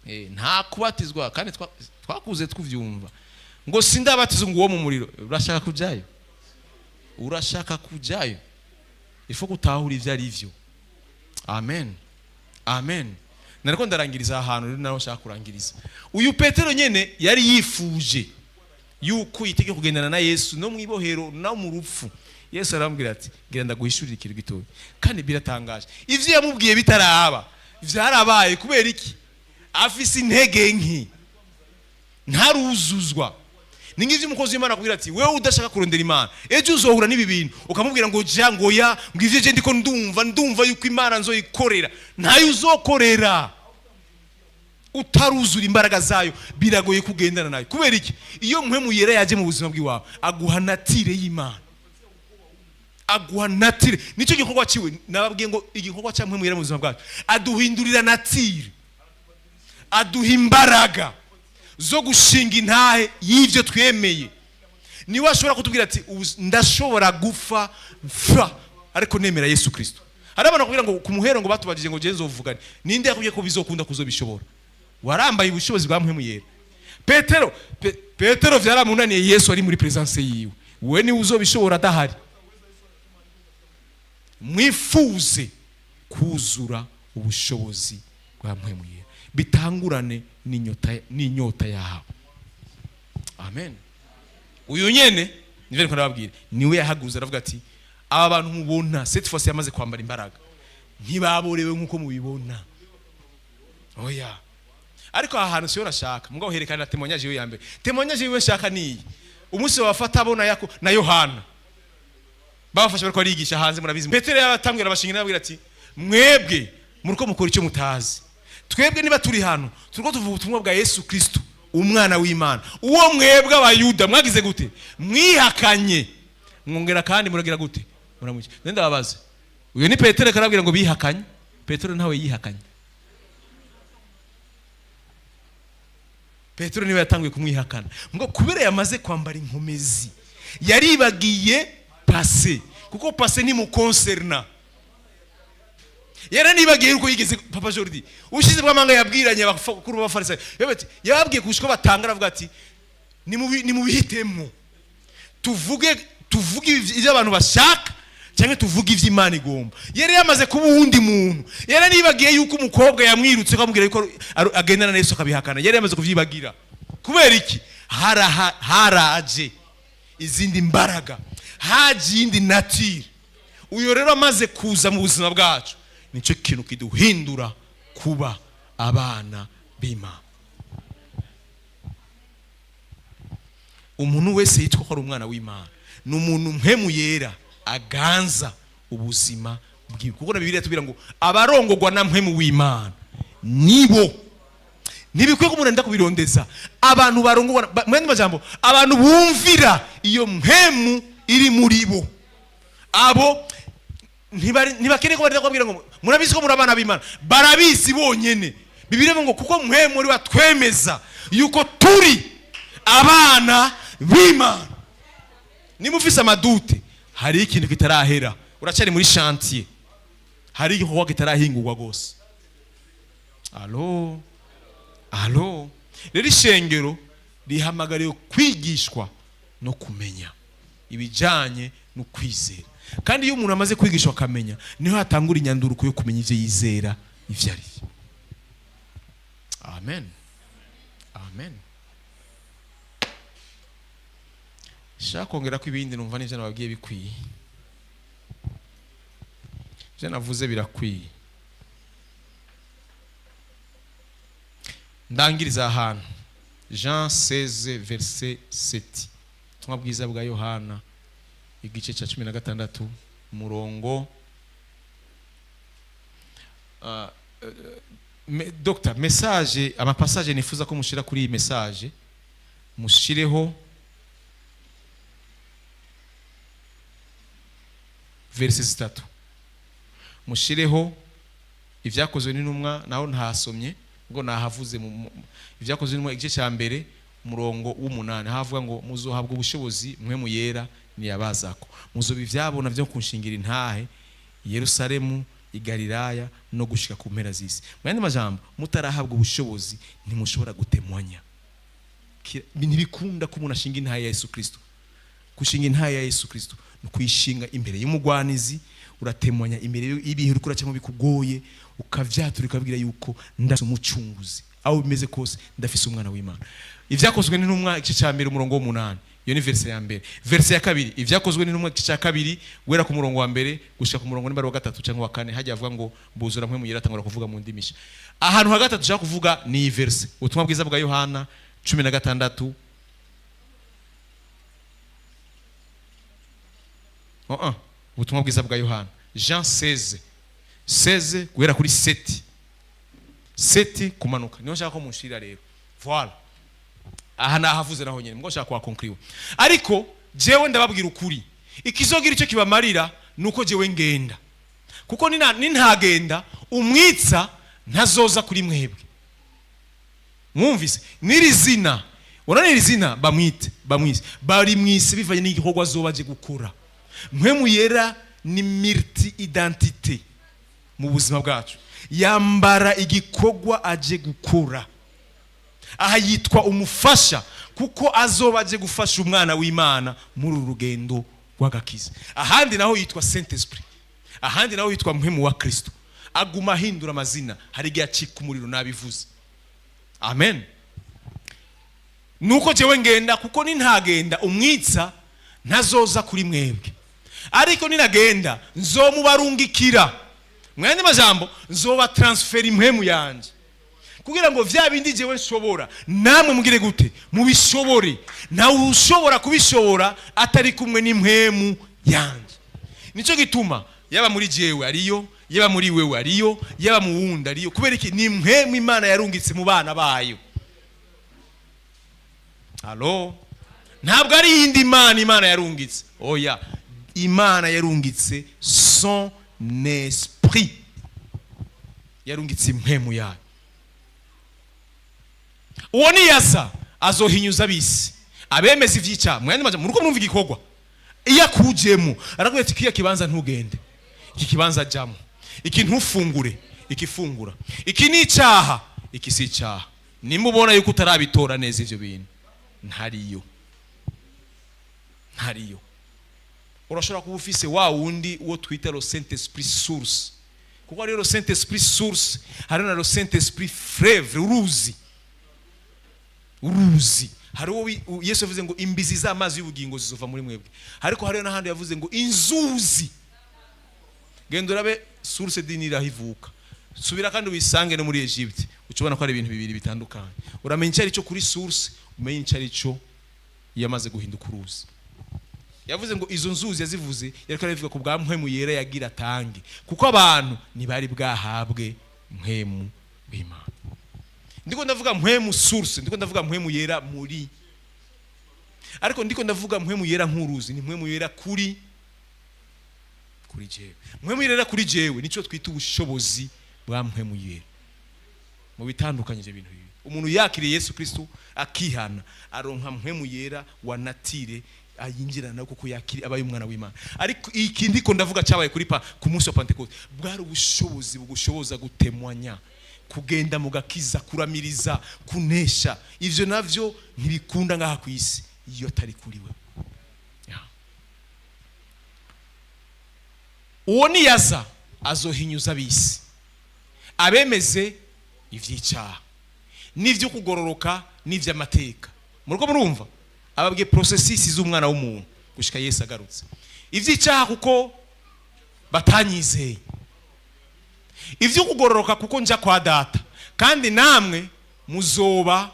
A: Nta kubatizwa kandi twakuze twuvyumva. Ngo sindabatiza ngo uwo mu muriro. Urashaka kujayo. Ifo gutahura ivyo ari vyo. Amen. Nariko ndarangiriza ahantu rero naho shaka kurangiriza. Uyu Petero nyene yari yifuje yuko yitege kugendana na Yesu no mwibohero no mu rupfu. Yesu arambwira ati ngira ndaguhishurira ikintu gitoya. Kandi biratangaje. Ivyo yamubwiye bitaraba. Vyarabaye kubera iki? Afise intege nki. Ntaruzuzwa. Ningize umukozi w'Imana akubwira ati wewe udashaka kurondera Imana ejo uzohura n'ibi bintu ukamubwira ngo ja ngo ya ngivye je ndiko ndumva yuko Imana nzoyikorera. Ntayo uzokorera utaruzura imbaraga zayo, biragoye kugendana nayo. Kubera iki? Iyo mpwemu yera yaje mu buzima bw'iwawe aguha natire y'Imana, aguha natire. Nico gikorwa ciwe nababwiye ngo igikorwa cya mpwemu yera mu buzima bwacu aduhindurira natire, aduha imbaraga zo gushinga intahe y'ivyo twemeye. Niwe ashobora kutubwira ati ndashobora gufa ariko nemera Yesu Kristo. Hari abantu bakubwira ngo kumuhero ngo batubajije ngo genzo uvugane. Ninde yakubwiye ko bizokunda kuzobishobora? Warambaye ubushobozi bwa mpwemu yera. Petero vyaramunaniye Yesu ari muri presence yiwe. We ni uzobishobora adahari. Mwifuze kuzura ubushobozi bwa mpwemu yera, bitangurane n'inyota yawe. Amen. Uyu nyene nivyo niko nababwira niwe yahaguza aravuga ati aba bantu mubona cette fois yamaze kwambara imbaraga ntibaborewe nkuko mubibona. Oya. Ariko aha hantu siyo rashaka mugabo herekana témoignage yo yambere. Témoignage yo shaka ni umunsi wafata abona yako na Yohana bafashe bariko arigisha hanze murabizi. Petero yabatambwira abashingira ababwira ati mwebwe muriko mukora icyo mutazi. Twebwe niba turi hano turiko tuvuga ubutumwa bwa Yesu Kristo umwana w'Imana. Uwo mwebwe abayuda mwagize gute? Mwihakanye. Mwongera kandi muragira gute? Muramuki. Nenda babaze. Uyo ni Petero karabwira ngo bihakanye. Petero ntawe yihakanye. Petero niwe yatanguye kumwihakana. Ngo kubera yamaze kwambara inkomezi yaribagiye passé kuko passé ni mu concerna. Yara nibagiye uko yigeze Papa Jordi ushize bw'amanga yabwiranye abakuru b'Abafarisayo yababwiye kushiko batangara avuga ati ni mu bihitemo tuvuge ivyo abantu bashaka cyangwa tuvuga ivy'Imana igomba. Yari yamaze kuba uwundi muntu. Yari nibagiye yuko umukobwa yamwirutse akamubwira yuko agendana na Yesu akabihakana. Yari yamaze kuvyibagira. Kubera iki? Haraje izindi mbaraga, haje indi nature. Uyo rero amaze kuza mu buzima bwacu, nico kintu kiduhindura kuba abana b'Imana. Umuntu wese yitwa ko ari umwana w'Imana ni umuntu mpemu yera aganza ubuzima bwiwe. Kuko na Bibiliya tubwira ngo abarongorwa na mpemu w'Imana nibo, ntibikwiye ko umuntu anda kubirondeza. Abantu barongorwa mwene majambo, abantu bumvira iyo mpemu iri muri bo, abo ntibakene ko barita kubwira ngo murabizi ko muri abana b'Imana. Barabizi bonyene. Bibiliya ngo kuko mpemu uri watwemeza yuko turi abana b'Imana. Nimufise amadute, hari ikintu kitarahera, uracari muri chantier, hari igikorwa kitarahingurwa gose. Alo rero ishengero rihamagariye kwigishwa no kumenya ibijanye no kwizera. Kandi iyo umuntu amaze kwigishwa akamenya, niho hatangura inyanduruko yo kumenya ivyo yizera ivyo ari. Amen. Shaka kongera ko ibindi numva n'ivyo nababwiye bikwiye. Je navuze birakwiye. Ndangiriza ahantu Jean 16 verset 7. Tumwa bwiza bwa Yohana igice cya 16 murongo Dr. message ama passage nifuza ko mushira kuri iyi message, mushireho verset 3, mushireho ivyakozwe n'intumwa. Naho ntahasomye ngo nahavuze ivyakozwe n'intumwa igice cya mbere umurongo w'8 havuga ngo muzohabwa ubushobozi mwe mu yera ni yabazako, muzoba ivyabona byo kunshingira intahe Yerusalemu, i Galilaya no gushika ku mpera z'isi. Mwene majambo, mutarahabwa ubushobozi ntimushobora gutemwanya. Ntibikunda ko umuntu ashinga intahe ya Yesu Kristo. Kushinga intahe ya Yesu Kristo no kuyishinga imbere y'umugwanizi, uratemwanya imbere y'ibihe uriko uracamo bikugoye, ukavyatura ukabwira yuko ndase umucunguzi aho bimeze kose ndafise umwana w'Imana. Ivyakozwe n'intumwa igice cya mbere umurongo w'8, iyo ni verse ya mbere. Verse ya kabiri, ivyakozwe n'intumwa igice cya kabiri guhera ku murongo wa mbere gushika ku murongo wa 3 cyangwa wa 4, hajya avuga ngo buzura mwe muyira atangura kuvuga mu ndimisha. Ahantu ha gatatu cyangwa kuvuga ni iyi verse, ubutumwa bwiza bwa Yohana 16 ubutumwa bwiza bwa Yohana Jean 16 guhera kuri 7 kumanuka. Niho nshaka ko munshira rero. Voilà. Aha nahavuze naho nyene mgo nshaka kwa conclure. Ariko jewe ndababwira ukuri, ikizogira icyo kibamarira nuko jewe ngenda. Kuko nintagenda umwitsa ntazoza kuri mwebwe. Mwumvise nirizina, urane nirizina bamwise bari mwise bivanye n'igikorwa zobaje gukora. Mwe muyera ni multi identité mu buzima bwacu, yambara igikorwa aje gukora. Aha yitwa umufasha kuko azoba aje gufasha umwana w'Imana muri urugendo rw'agakiza. Ahandi naho yitwa Saint Esprit, ahandi naho yitwa mpemu wa Kristo. Aguma hindura amazina, hari gihe acika umuriro nabivuze. Amen. Nuko jewe ngenda, kuko nintagenda umwitsa ntazoza kuri mwebwe. Ariko ninagenda nzomubarungikira. Mwene majambo, nzoba transfer impemu yanje, kugira ngo vya bindi jewe nshobora namwe mugire gute mubishobore. Nawe ushobora kubishobora atari kumwe n'impemu yanje. Nico gituma yaba muri jewe ariyo, yaba muri wewe ariyo, yaba mu wundi ariyo. Kubera iki? Ni impemu Imana yarungitse mu bana bayo. Allo, ntabwo ari indi Imana yarungitse. Oya, Imana yarungitse son esprit, yarungitse impemu yayo. Uwo ni yasa azohinyuza bisi abemeza ivyica. Mwene maje muruko mwumva igikorwa iya kujemo arakubye ati kiya kibanza ntugende, iki kibanza jamo, iki ntufungure, ikifungura, iki ni icyaha, iki si icyaha. Nimubona yuko utarabitora neza ivyo bintu ntariyo. urashobora kuba ufise wa wundi uwo twita le Saint Esprit source, kuko rero Saint Esprit source hari na le Saint Esprit fleuve, uruzi. Hari uwo Yesu yavuze ngo imbizi z'amazi y'ubugingo zizova muri mwebwe, ariko hari n'ahandi yavuze ngo inzuzi. Genda urabe source dinira hivuka, subira kandi wisange no muri Egypte, ucubona ko ari ibintu bibiri bitandukanye. Uramenya icyo ari cyo kuri source, umenya icyo ari cyo yamaze guhinduka uruzi. Yavuze ngo izo nzuzi yazivuze yariko aravuga ku bwa mpwemu yera yagira atange, kuko abantu ntibari bwahabwe mpwemu w'Imana. Ndiko ndavuga mpwemu source, ndiko ndavuga mpwemu yera muri, ariko ndiko ndavuga mpwemu yera nk'uruzi, ni mpwemu yera kuri jewe. Mpwemu yera kuri jewe nico twita ubushobozi bwa mpwemu yera. Mu bitandukanyije ibintu bibi, umuntu yakiriye Yesu Kristo akihana, aronka mpwemu yera wa natire ayinjirana kuko yakiri abaye umwana w'Imana. Ariko iki ndiko ndavuga cyabaye kuri ku munsi wa Pentecote, bwari ubushobozi bugushoboza gutemwanya, kugenda mu gakiza, kuramiriza, kunesha. Ivyo navyo ntibikunda ngaha ku isi iyo tari kuri we. Uwo ni yaza azohinyuza bisi, abemeze ivy'icyaha n'ivyo kugororoka n'ivy'amateka. Muriko murumva ababwiye processes z'umwana w'umuntu gushika Yesu agarutse. Ivy'icyaha kuko batanyizeye, ivyo kugororoka kuko nja kwa data, kandi namwe muzoba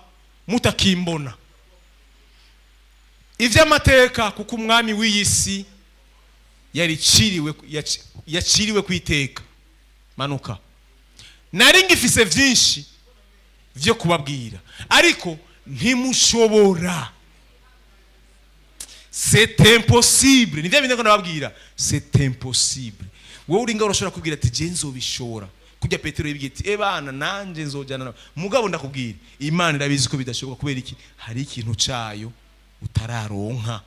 A: mutakimbona. Ivy'amateka kuko umwami w'iyisi yaciriwe kwiteka. Manuka, nari ngifise vyinshi vyo kubabwira, ariko ntimushobora. C'est impossible. Nivyo bindi ko nababwira, c'est impossible. Wowe uri ngaho urashobora kubwira ati je nzobishobora. Kujya Petero yibwiye ati bana nanje nzojana nawe. Mugabo ndakubwira, Imana irabizi ko bidashoboka. Kubera iki? Hari ikintu cayo utararonka.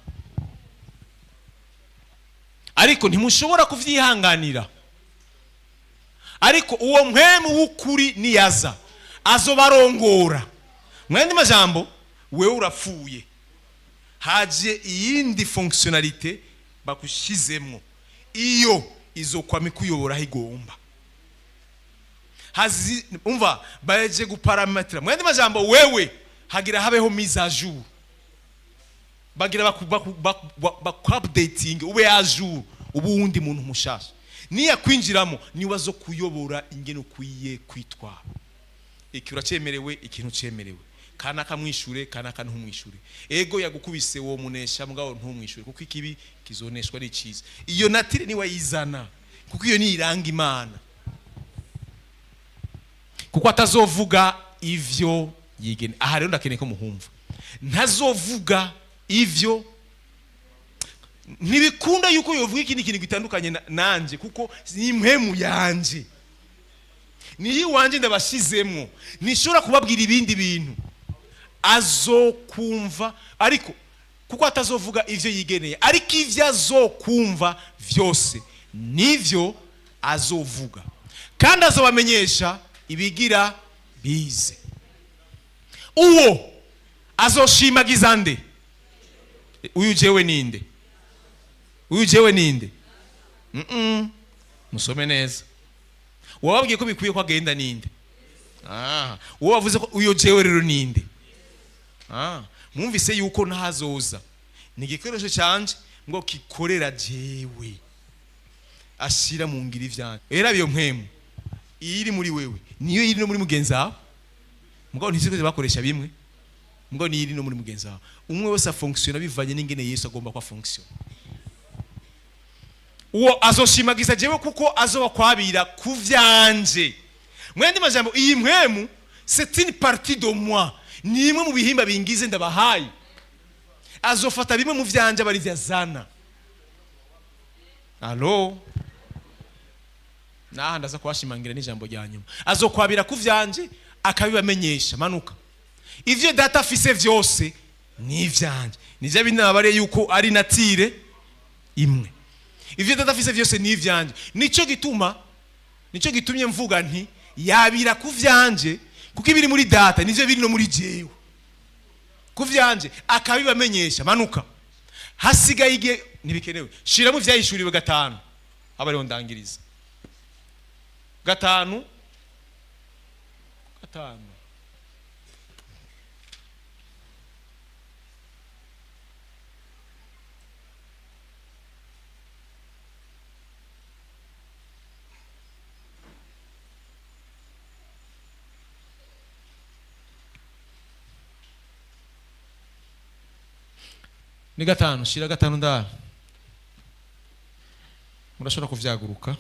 A: Ariko ntimushobora kuvyihanganira. Ariko uwo mpwemu w'ukuri niyaza azobarongora. Mwende majambo, wewe urapfuye, haje iyindi fonctionnalité bakushizemwo, iyo izokwame kuyobora higomba. Hazi umva baje guparametre. Mwende majambo, wewe hagira habeho mise à jour, bagira updating ube à jour, ubundi muntu mushasha. Niya kwinjiramo niwazo kuyobora ingene ukwiye kwitwara. Iki uracemerewe, ikintu cemerewe. Kana kamwishure, kana ntumwishure. Ego yagukubise wo munesha mugabo ntumwishure, kuko ikibi kizoneshwa n'iciza. Iyo natire ni wayizana, kuko iyo ni iranga Imana. Kuko atazovuga ivyo yigene. Aha rero ndakeneye ko muhumva, ntazovuga ivyo, ntibikunda yuko yovuga ikindi kintu gitandukanye nanje, kuko ni mpemu yanje, ni wanje ndabashizemwo. Nishobora kubabwira ibindi bintu azokumva, ariko kuko atazovuga ivyo yigeneye, ariko ivyo azokumva vyose nivyo azovuga, kandi azobamenyesha ibigira bize. Uwo azoshimagiza nde? Uyu jewe ninde? Uyu jewe ninde? Musome neza. Wababwiye ko bikwiye ko agenda ninde? Uwo wavuze ko uyo jewe rero ninde? Mwumvise yuko ntazoza ni igikoresho cyanje ngo kikorera jewe, ashira mu ngira ivyanje. Era biyo mpemu iri muri wewe niyo iri no muri mugenzi wawe. Mugabo ntizikoze bakoresha bimwe, mugabo ni iri no muri mugenzi wawe. Umwe wese afonctiona bivanye n'ingene Yesu agomba kwa fonctiona. Uwo azoshimagiza jewe kuko azoba kwabira kuvyanje. Mwende majambo, iyi mpemu c'est une partie de moi, ni imwe mu bihimba bingize ndabahaye. Azofata bimwe mu vyanje bari vyazana. Allo, naha ndaza kwashimangira n'ijambo rya nyuma. Azokwabira kuvyanje akabibamenyesha. Manuka, ivyo data afise vyose ni ivyanje. Nije binabare yuko ari natire imwe. Ivyo data afise vyose ni ivyanje. Nico gitumye mvuga nti yabira kuvyanje, kuko ibiri muri data nivyo biri no muri jewe. Kuvyanje akabibamenyesha. Manuka, hasigaye ntibikenewe. Shiramo ivyahishuriwe 5 aba ariho ndangiriza 5 ni 5 shira 5 ndara murashobora kuvyaguruka.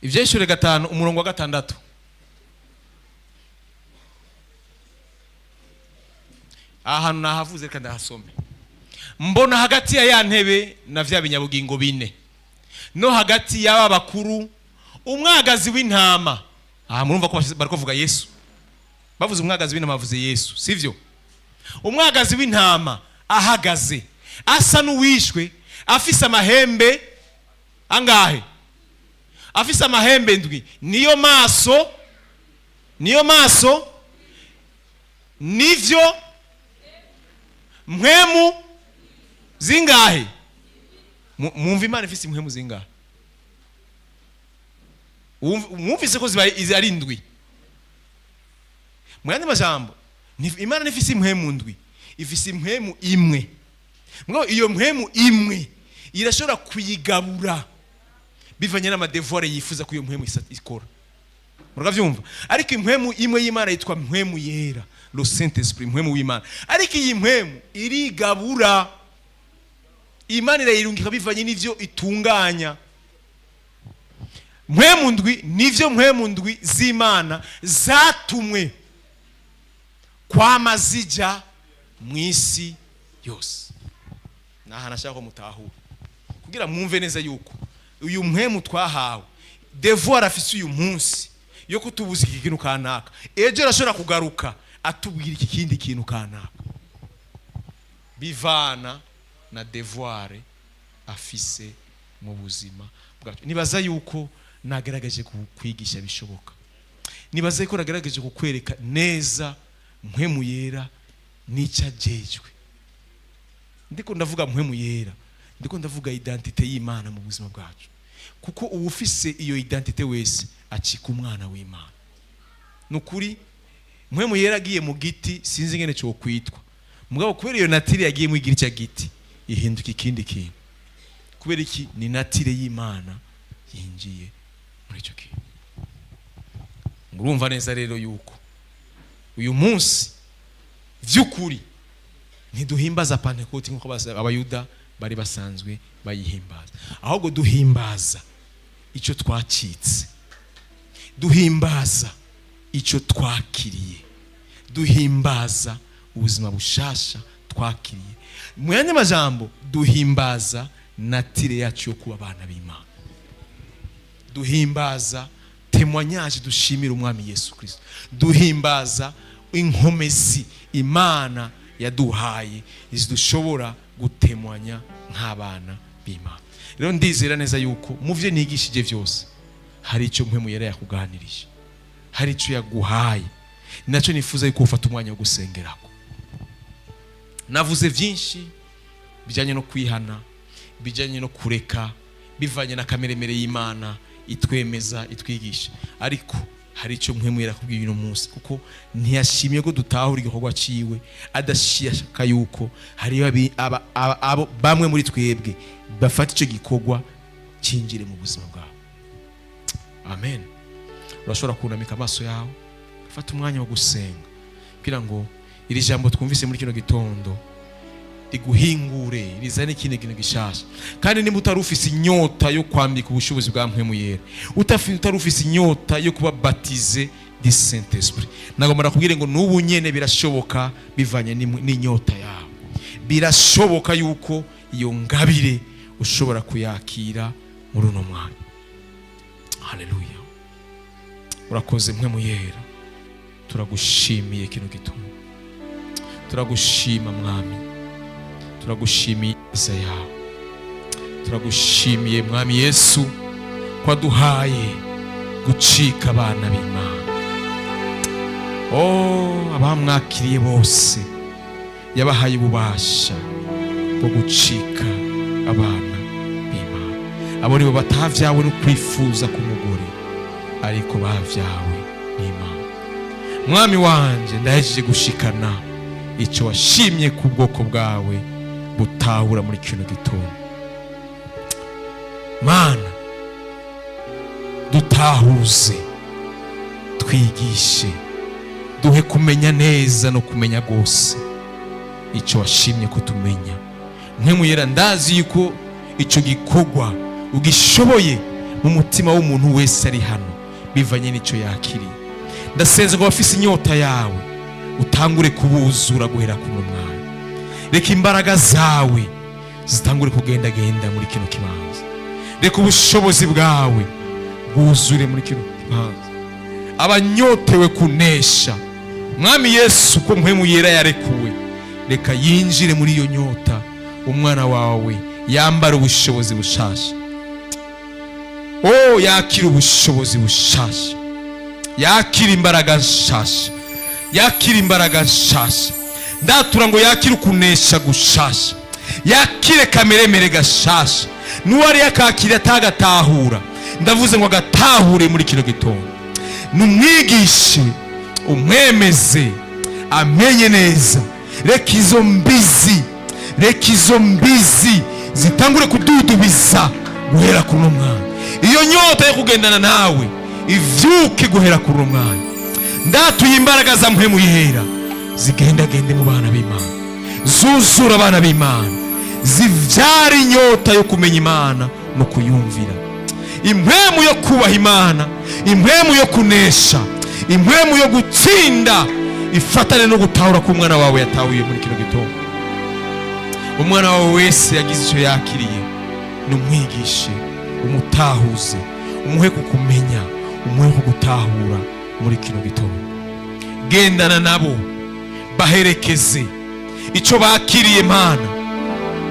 A: Ivyeshure 5 umurongo wa 6. Ahantu nahavuze kandi hasome. Mbona hagati ya ntebe na vya binyabugingo 4 no hagati y'aba bakuru umwagazi w'intama. Aha murumva ko bariko vuga Yesu. Bavuze umwagazi w'intama bavuze Yesu, sivyo? Umwagazi w'intama ahagaze asa n'uwishwe afise amahembe angahe? Afise amahembe ndwi. Niyo maso nivyo mpwemu zingahe? Mwumva Imana ifise impwemu zingahe? Mwumvise ko ziba ari ndwi. Mwandi majambo Imana nifise impwemu ndwi, ifise impwemu imwe. Mwo iyo mpwemu imwe irashobora kuyigabura bivanye n'amadevoir yifuza ko iyo mpwemu ikora. Muravyumva? Ariko impwemu imwe y'Imana yitwa mpwemu yera, le Saint Esprit, mpwemu w'Imana. Ariko iyi mpwemu irigabura. Imana irayirungika bivanye n'ivyo itunganya. Mpwemu ndwi nivyo mpwemu ndwi z'Imana zatumwe kwama zija mw'isi yose. Naha nashaka ko mutahura kugira mwumve neza yuko uyu mpwemu twahawe devoir afise uyu munsi yo kutubuza iki kintu kanaka, ejo arashobora kugaruka atubwira iki kindi kintu kanaka bivana na devoir afise mu buzima bwacu. Nibaza yuko nagaragaje kukwigisha bishoboka. Nibaza yuko nagaragaje kukwereka neza mpwemu yera nicajejwe. Ndiko ndavuga mpwemu yera, ndiko ndavuga identite y'Imana mu buzima bwacu. Kuko ubufise iyo identite wese acika umwana w'Imana. Nukuri mpwemu yera agiye mu giti sinzi ngene cyo kwitwa. Mugabo kubera iyo natire yagiye mu igiri cya giti ihinduka ikindi kintu. Kubera iki? Ni natire y'Imana yinjiye muri cyo kintu. Murumva neza rero yuko uyu munsi vy'ukuri ntiduhimbaza Pentecote nkuko abayuda bari basanzwe bayihimbaza, ahubwo duhimbaza icyo twacitse, duhimbaza icyo twakiriye, duhimbaza ubuzima bushasha twakiriye. Mu yandi majambo duhimbaza natire yacu yo kuba abana b'Imana, duhimbaza témoignage dushimira umwami Yesu Kristo, duhimbaza inkomezi Imana yaduhaye izidushobora gutemwanya nk'abana b'Imana. Rero ndizera neza yuko muvye nigishije vyose hari icyo mpwemu yera yakuganirije, hari icyo yaguhaye, naco nifuza yuko ufata umwanya wo gusengerako. Navuze vyinshi bijanye no kwihana, bijanye no kureka, bivanye na kameremere y'Imana itwemeza itwigisha. Ariko hari icyo mpwemu yera kubwiye uno munsi, kuko ntiyashimye ko dutahura igikorwa ciwe, adashaka yuko hari abo bamwe muri twebwe bafata icyo gikorwa cinjire mu buzima bwawe. Amen. Urashobora kunamika amaso yawe, fata umwanya wo gusenga kugira ngo iri jambo twumvise muri kino gitondo riguhingure, rizane ikindi kintu gishasha. Kandi niba utarufise inyota yo kwambika ubushobozi bwa mpwemu yera, utarufise inyota yo kuba baptize du Saint Esprit, nagomba kubwire ngo n'ubu nyene birashoboka bivanye n'inyota yawe. Birashoboka yuko iyo ngabire ushobora kuyakira muri uno mwanya. Haleluya. Urakoze mpwemu yera, turagushimiye kino gitondo, turagushima mwami, turagushimiye isa yawe, turagushimiye mwami Yesu kwa duhaye gucika abana b'Imana. Abamwakiriye bose yabahaye ububasha bwo gucika abana b'Imana. Abo nibo batavyawe no kwifuza k'umugore, ariko bavyawe n'Imana. Mwami wanje, ndahejeje gushikana ico washimye ku bwoko bwawe butahura muri kino gitondo. Mana, dutahuze, twigishe, duhe kumenya neza no kumenya gose ico washimye ko tumenya. Mpwemu Yera, ndazi yuko ico gikorwa ugishoboye mu mutima w'umuntu wese ari hano bivanye n'ico yakiriye. Ndasenze ngo bafise inyota yawe utangure kubuzura guhera ku mwanya. Reka imbaraga zawe zitangure kugendagenda muri kino kibanza. Reka ubushobozi bwawe bwuzure muri kino kibanza. Abanyotewe kunesha, Mwami Yesu, ko Mpwemu Yera yarekuwe, reka yinjire muri iyo nyota. Umwana wawe yambara ubushobozi bushasha. Yakira ubushobozi bushasha, yakira imbaraga nshasha, yakira imbaraga nshasha. Ndatura ngo yakire ukunesha gushasha, yakire kameremere gashasha. Nuwari yakakira atagatahura, ndavuze ngo agatahure muri kino gitondo. Numwigishe, umwemeze, amenye neza. Reka izo mbizi zitangure kududubiza guhera kuno mwanya. Iyo nyota yo kugendana nawe ivyuke guhera kuno mwanya. Ndatuye imbaraga za Mpwemu Yera zigendagende mu bana b'Imana, zuzura abana b'Imana, zivyara inyota yo kumenya Imana no kuyumvira. Impwemu yo kubaha Imana, impwemu yo kunesha, impwemu yo gutsinda ifatane no gutahura ko umwana wawe yatahuye muri kino gitondo. Umwana wawe wese yagize icyo yakiriye, numwigishe, umutahuze, umuhe kukumenya, umuhe kugutahura muri kino gitondo. Gendana nabo, baherekeze icyo bakiriye. Mana,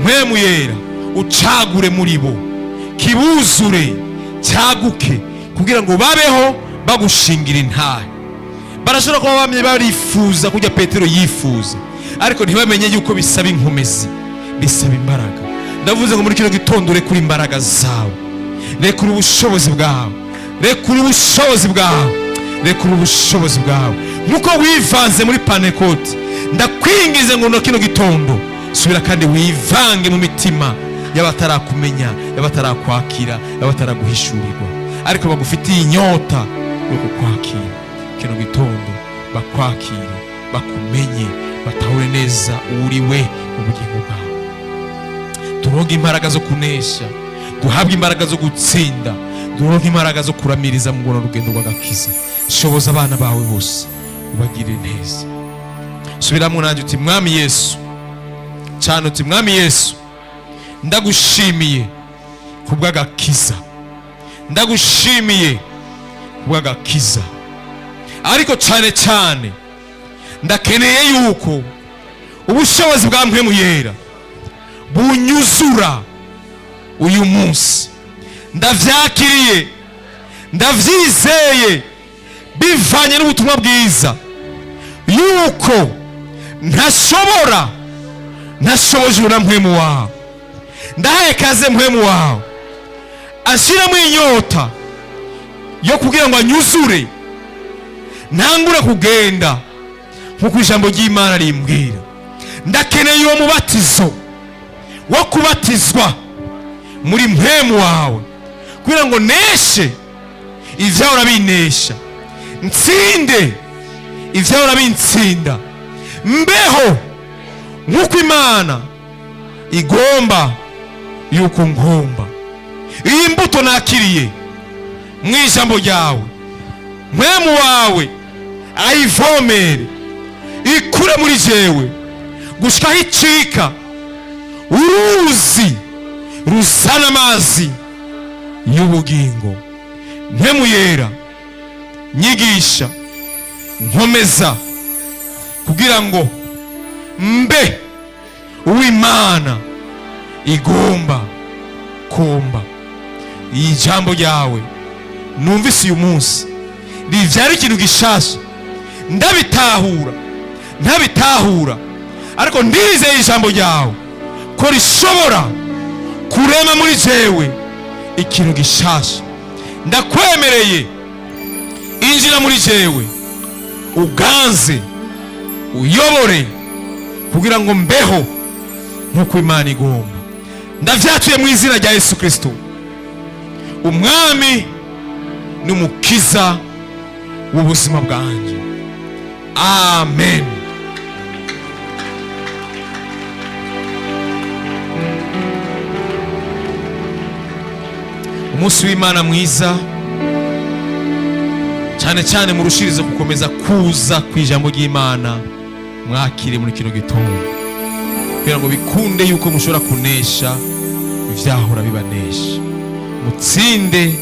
A: Mpwemu Yera, ucagure muri bo, kibuzure, cyaguke, kugira ngo babeho bagushingira intahe. Barashobora kuba bamye barifuza kujya Petero yifuza, ariko ntibamenye yuko bisaba inkomezi, bisaba imbaraga. Ndavuze ngo muri kino gitondo rekura imbaraga zawe, rekura ubushobozi bwawe, rekura ubushobozi bwawe, rekura ubushobozi bwawe. Nkuko wivanze muri Pentecote, ndakwingize ngo no kino gitondo subira kandi wivange mu mitima y'abatarakumenya, y'abatarakwakira, y'abataraguhishurirwa, ariko bagufitiye inyota yo kukwakira. Kino gitondo bakwakire, bakumenye, batahure neza uriwe mu bugingo bwawe. Turonke imbaraga zo kunesha, duhabwe imbaraga zo gutsinda, duronke imbaraga zo kuramiriza mu ngono rugendo rw'agakiza. Shoboza abana bawe bose, ubagirire neza. Subiramo nanjye uti, Mwami Yesu, cyane uti, Mwami Yesu, ndagushimiye kubw'agakiza, ndagushimiye kubw'agakiza, ariko cyane cyane ndakeneye yuko ubushobozi bwa Mpwemu Yera bunyuzura uyu munsi. Ndavyakiriye, ndavyizeye, bivanye n'ubutumwa bwiza yuko ntashobojwe na Mpwemu wawe. Ndahaye kaze Mpwemu wawe ashiramo inyota yo kugira ngo anyuzure, ntangure kugenda nkuko ijambo ry'Imana rimbwira. Ndakeneye uwo mubatizo wo kubatizwa muri Mpwemu wawe, kugira ngo neshe ivyahora binesha, ntsinde ivyahora bintsinda, mbeho nkuko Imana igomba yuko ngomba. Iyi mbuto nakiriye mu ijambo ryawe, Mpwemu wawe ayivomere, ikure muri jewe gushika hicika uruzi rusana amazi y'ubugingo. Mpwemu Yera, nyigisha, nkomeza, kugira ngo mbe uw'Imana igomba komba. Iyi jambo ryawe numvise uyu munsi rivyara ikintu gishasha, ntabitahura ariko ndizeye ijambo ryawe ko rishobora kurema muri jewe ikintu gishasha. Ndakwemereye, injira muri jewe, uganze, uyobore kugira ngo mbeho nk'uko Imana igomba. Ndavyatuye mu izina rya Yesu Kristo, umwami n'umukiza w'ubuzima bwanjye. Amen. Umunsi w'Imana mwiza, cyane cyane murushirize gukomeza kuza ku ijambo ry'Imana, mwakire muri kino gitondo kugira ngo bikunde yuko mushobora kunesha ivyahora bibanesha, mutsinde